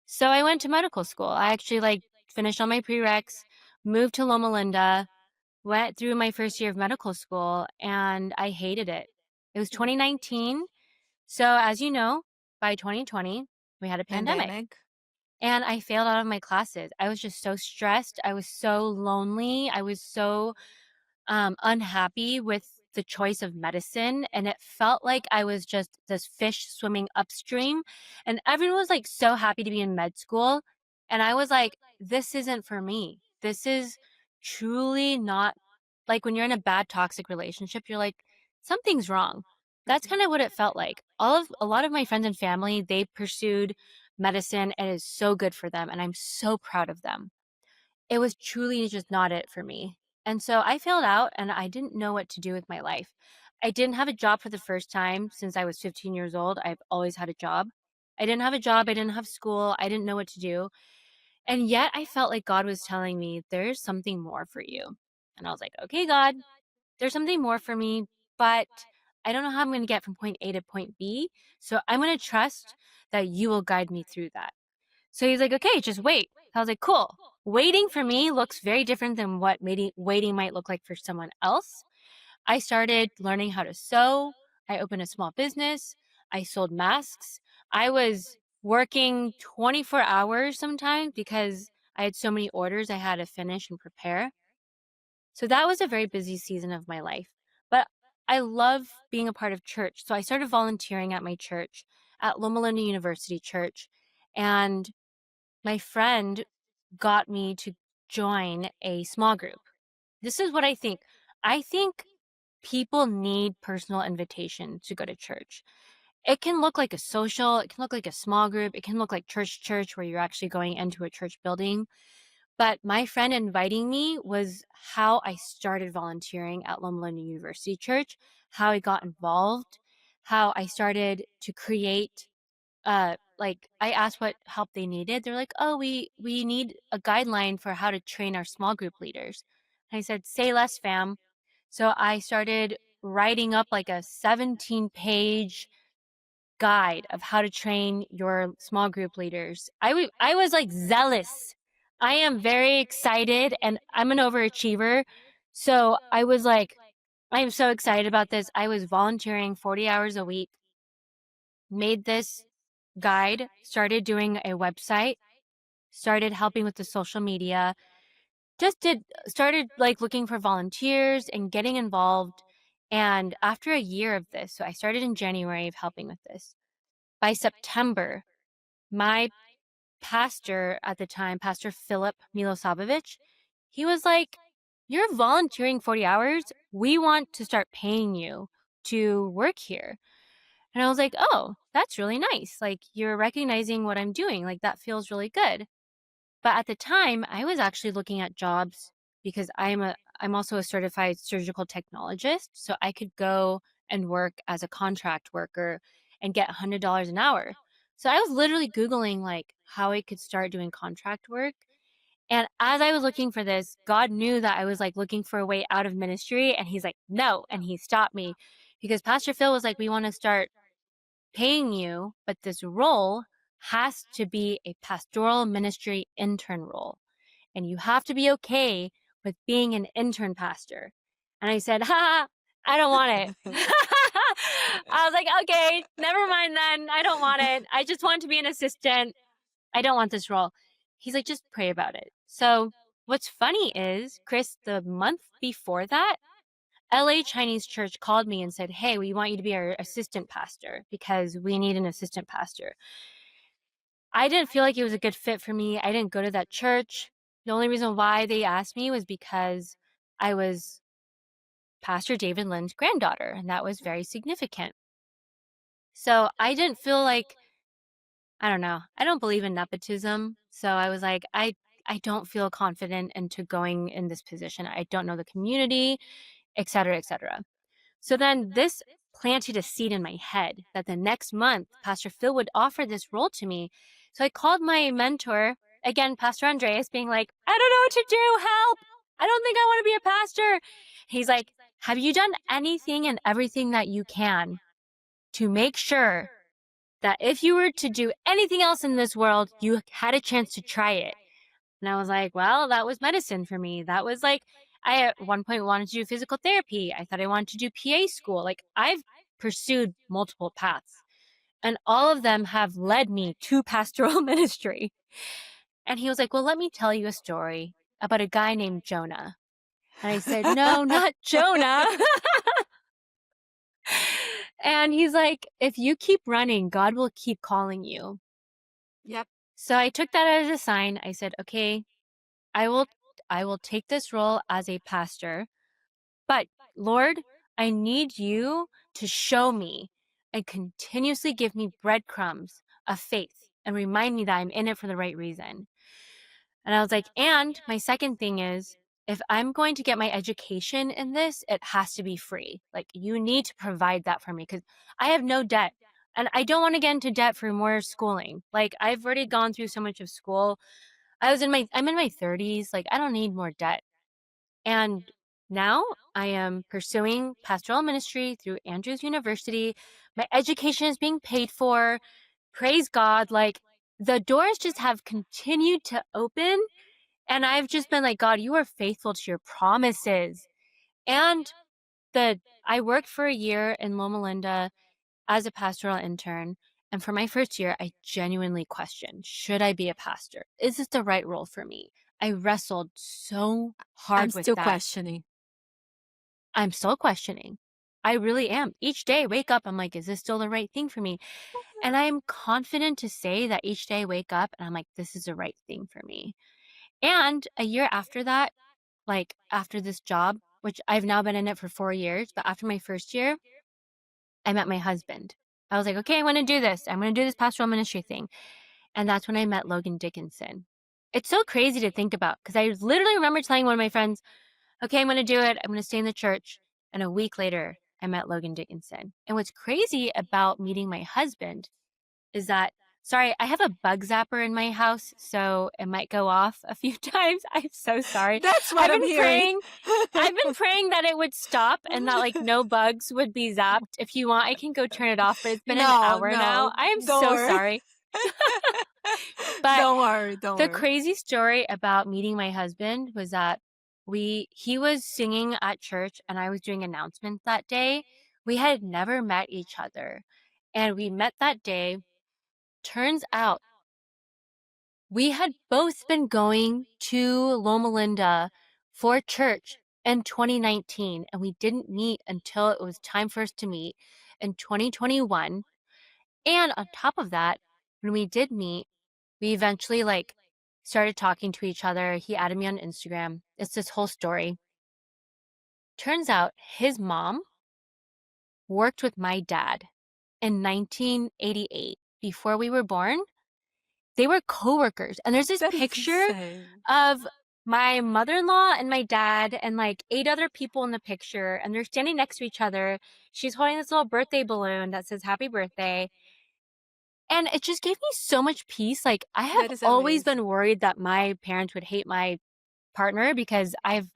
So I went to medical school. I actually like finished all my prereqs, moved to Loma Linda, went through my first year of medical school, and I hated it. It was 2019. So as you know, by 2020, we had a pandemic. Pandemic. And I failed out of my classes. I was just so stressed. I was so lonely. I was so unhappy with the choice of medicine. And it felt like I was just this fish swimming upstream. And everyone was like so happy to be in med school. And I was like, this isn't for me. This is truly not like when you're in a bad toxic relationship, you're like, something's wrong. That's Mhm. kind of what it felt like. A lot of my friends and family, they pursued medicine and it is so good for them. And I'm so proud of them. It was truly just not it for me. And so I failed out and I didn't know what to do with my life. I didn't have a job for the first time since I was 15 years old. I've always had a job. I didn't have a job. I didn't have school. I didn't know what to do. And yet I felt like God was telling me, there's something more for you. And I was like, okay, God, there's something more for me, but I don't know how I'm going to get from point A to point B. So I'm going to trust that you will guide me through that. So he's like, okay, just wait. I was like, cool. Waiting for me looks very different than what waiting might look like for someone else. I started learning how to sew. I opened a small business. I sold masks. I was working 24 hours sometimes because I had so many orders I had to finish and prepare. So that was a very busy season of my life. But I love being a part of church. So I started volunteering at my church, at Loma Linda University Church. And my friend got me to join a small group. This is what I think. I think people need personal invitation to go to church. It can look like a social, it can look like a small group, it can look like church where you're actually going into a church building. But my friend inviting me was how I started volunteering at Loma Linda University Church, how I got involved, how I started to create like I asked what help they needed. They're like, "Oh, we need a guideline for how to train our small group leaders." And I said, "Say less, fam." So I started writing up like a 17-page guide of how to train your small group leaders. I was like zealous. I am very excited and I'm an overachiever. So I was like, I'm so excited about this. I was volunteering 40 hours a week, made this guide, started doing a website, started helping with the social media, started like looking for volunteers and getting involved. And after a year of this, so I started in January of helping with this. By September, my pastor at the time, Pastor Philip Milosavljevic, he was like, "You're volunteering 40 hours. We want to start paying you to work here." And I was like, "Oh, that's really nice. Like, you're recognizing what I'm doing. Like, that feels really good." But at the time, I was actually looking at jobs because I'm also a certified surgical technologist, so I could go and work as a contract worker and get $100 an hour. So I was literally googling like how I could start doing contract work. And as I was looking for this, God knew that I was like looking for a way out of ministry, and he's like, "No." And he stopped me because Pastor Phil was like, "We want to start paying you, but this role has to be a pastoral ministry intern role. And you have to be okay with being an intern pastor." And I said, "Ha, I don't want it." I was like, "Okay, never mind then. I don't want it. I just want to be an assistant. I don't want this role." He's like, "Just pray about it." So what's funny is, Chris, the month before that, LA Chinese Church called me and said, "Hey, we want you to be our assistant pastor because we need an assistant pastor." I didn't feel like it was a good fit for me. I didn't go to that church. The only reason why they asked me was because I was Pastor David Lynn's granddaughter, and that was very significant. So I didn't feel like, I don't know, I don't believe in nepotism. So I was like, I don't feel confident into going in this position. I don't know the community, et cetera, et cetera. So then this planted a seed in my head that the next month, Pastor Phil would offer this role to me. So I called my mentor, again, Pastor Andreas, being like, "I don't know what to do. Help. I don't think I want to be a pastor." He's like, "Have you done anything and everything that you can to make sure that if you were to do anything else in this world, you had a chance to try it?" And I was like, well, that was medicine for me. That was like, I at one point wanted to do physical therapy. I thought I wanted to do PA school. Like, I've pursued multiple paths, and all of them have led me to pastoral ministry. And he was like, "Well, let me tell you a story about a guy named Jonah." And I said, "No, not Jonah." And he's like, "If you keep running, God will keep calling you." Yep. So I took that as a sign. I said, "Okay, I will I will take this role as a pastor, but Lord, I need you to show me and continuously give me breadcrumbs of faith and remind me that I'm in it for the right reason." And I was like, "And my second thing is, if I'm going to get my education in this, it has to be free. Like, you need to provide that for me because I have no debt. And I don't want to get into debt for more schooling. Like, I've already gone through so much of school. I'm in my 30s. Like, I don't need more debt." And now I am pursuing pastoral ministry through Andrews University. My education is being paid for. Praise God. Like, the doors just have continued to open. And I've just been like, "God, you are faithful to your promises." And I worked for a year in Loma Linda as a pastoral intern. And for my first year, I genuinely questioned, should I be a pastor? Is this the right role for me? I wrestled so I'm hard with still that. questioning. I'm still questioning. I really am. Each day I wake up, I'm like, is this still the right thing for me? And I'm confident to say that each day I wake up and I'm like, this is the right thing for me. And a year after that, like after this job, which I've now been in it for 4 years, but after my first year, I met my husband. I was like, okay, I want to do this. I'm going to do this pastoral ministry thing. And that's when I met Logan Dickinson. It's so crazy to think about because I literally remember telling one of my friends, okay, I'm going to do it. I'm going to stay in the church. And a week later, I met Logan Dickinson. And what's crazy about meeting my husband is that, sorry, I have a bug zapper in my house, so it might go off a few times. I'm so sorry. That's what I've I'm been hearing. praying. I've been praying that it would stop and that like no bugs would be zapped. If you want, I can go turn it off, but it's been an No, hour now. no, I am don't so worry. sorry. But Don't worry, don't the worry. crazy story about meeting my husband was that he was singing at church and I was doing announcements that day. We had never met each other. And we met that day. Turns out we had both been going to Loma Linda for church in 2019, and we didn't meet until it was time for us to meet in 2021. And on top of that, when we did meet, we eventually like started talking to each other. He added me on Instagram. It's this whole story. Turns out his mom worked with my dad in 1988 before we were born. They were coworkers. And there's this That is picture insane. of my mother-in-law and my dad and like 8 other people in the picture, and they're standing next to each other. She's holding this little birthday balloon that says happy birthday. And it just gave me so much peace. Like I have That is always amazing. been worried that my parents would hate my partner because I've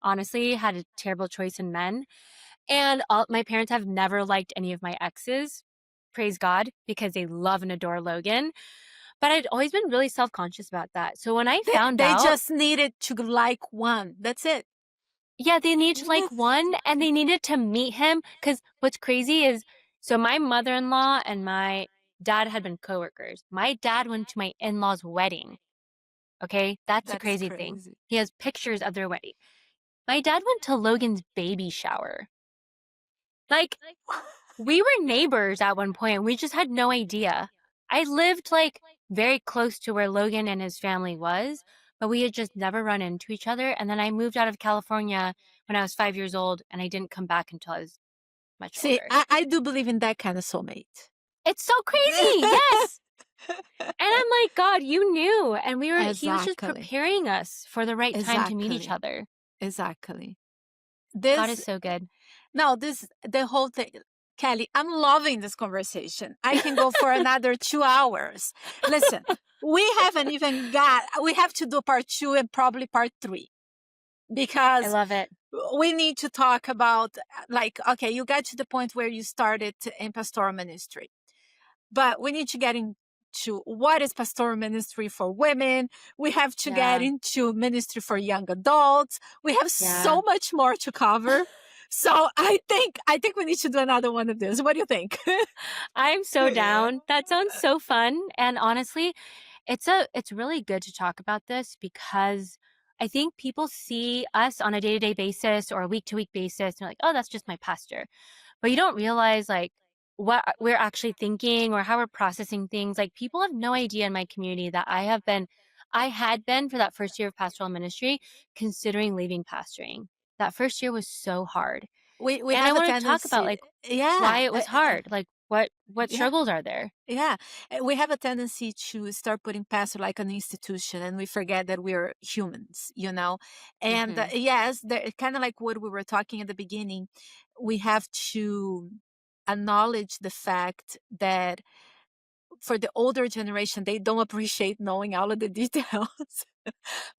honestly had a terrible choice in men. And my parents have never liked any of my exes. Praise God, because they love and adore Logan. But I'd always been really self-conscious about that. So when I found They out, just needed to like one. That's it. yeah, they need to like one and they needed to meet him. Because what's crazy is, so my mother-in-law and my dad had been coworkers. My dad went to my in-law's wedding. Okay, that's the That is crazy thing. crazy. He has pictures of their wedding. My dad went to Logan's baby shower. Like, we were neighbors at one point and we just had no idea. I lived like very close to where Logan and his family was, but we had just never run into each other. And then I moved out of California when I was 5 years old and I didn't come back until I was much See, older. I do believe in that kind of soulmate. It's so crazy. Yes. And I'm like, God, you knew. And he was just Exactly. preparing us for the right time to meet each Exactly. other. Exactly. God is This so good. No, the whole thing. Kelly, I'm loving this conversation. I can go for another 2 hours. Listen, we have to do part two and probably part three I because love it. we need to talk about, like, okay, you got to the point where you started in pastoral ministry, but we need to get into what is pastoral ministry for women. We have to get Yeah. into ministry for young adults. We have Yeah. so much more to cover. So I think we need to do another one of this. What do you think? I'm so down. That sounds so fun. And honestly, it's really good to talk about this because I think people see us on a day-to-day basis or a week-to-week basis and they're like, "Oh, that's just my pastor." But you don't realize like what we're actually thinking or how we're processing things. Like people have no idea in my community that I had been for that first year of pastoral ministry considering leaving pastoring. That first year was so hard. We And I have a want to talk about tendency, like why yeah, it was hard. Like what yeah. struggles are there? Yeah, we have a tendency to start putting pastor like an institution, and we forget that we're humans, you know. And Mhm. yes, kind of like what we were talking at the beginning, we have to acknowledge the fact that for the older generation, they don't appreciate knowing all of the details.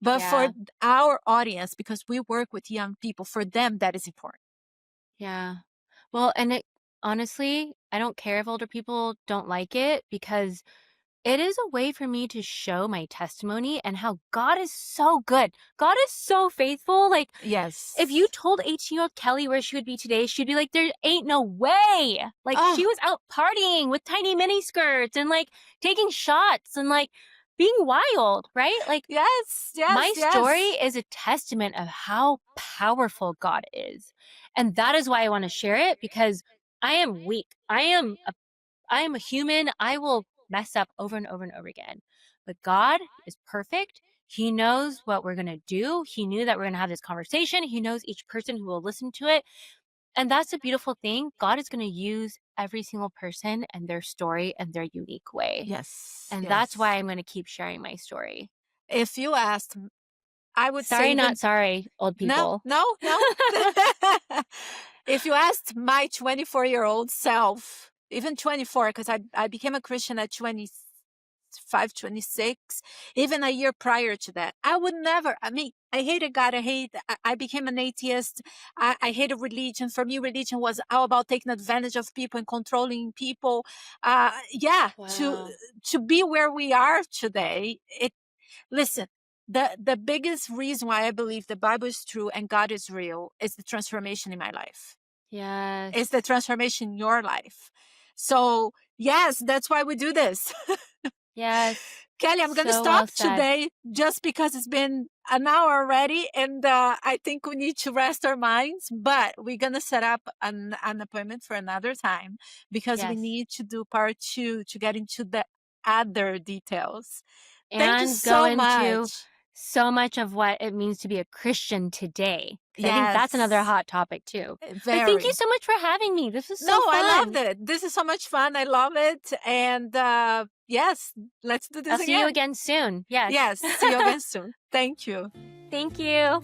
But for Yeah. our audience, because we work with young people, for them that is important. Yeah. Well, and it honestly, I don't care if older people don't like it because it is a way for me to show my testimony and how God is so good. God is so faithful. Like, if you Yes. told 18-year-old Kelly where she would be today, she'd be like, there ain't no way. Like, she Oh, was out partying with tiny mini skirts and like taking shots and like being wild, right? Like, yes, yes, my story yes. is a testament of how powerful God is. And that is why I want to share it, because I am weak. I am a human. I will mess up over and over and over again. But God is perfect. He knows what we're going to do. He knew that we're going to have this conversation. He knows each person who will listen to it. And that's a beautiful thing. God is going to use every single person and their story and their unique way. Yes, And that's why yes. I'm going to keep sharing my story. If you asked, I would say Sorry, not even sorry, old no, people. no, no. If you asked my 24-year-old self, even 24, because I became a Christian at 25, 26, even a year prior to that, I would never, I mean, I hated God. I became an atheist. I hated religion. For me, religion was all about taking advantage of people and controlling people. Yeah, Wow. to be where we are today, listen, the biggest reason why I believe the Bible is true and God is real is the transformation in my life. It's the Yes. transformation in your life. So yes, that's why we do this. Yes. Kelly, I'm going to So stop well said. today just because it's been an hour already. And I think we need to rest our minds, but we're going to set up an appointment for another time because we Yes. need to do part two to get into the other details. Thank you And go so into much. so much of what it means to be a Christian today. Because I think that's another Yes, hot topic too. But thank you very. so much for having me. This was No, so I loved fun. it. This is so much fun. I love it. And yes, let's do I'll this see you again. again soon. Yes. Yes, see you again soon. Thank you. Thank you.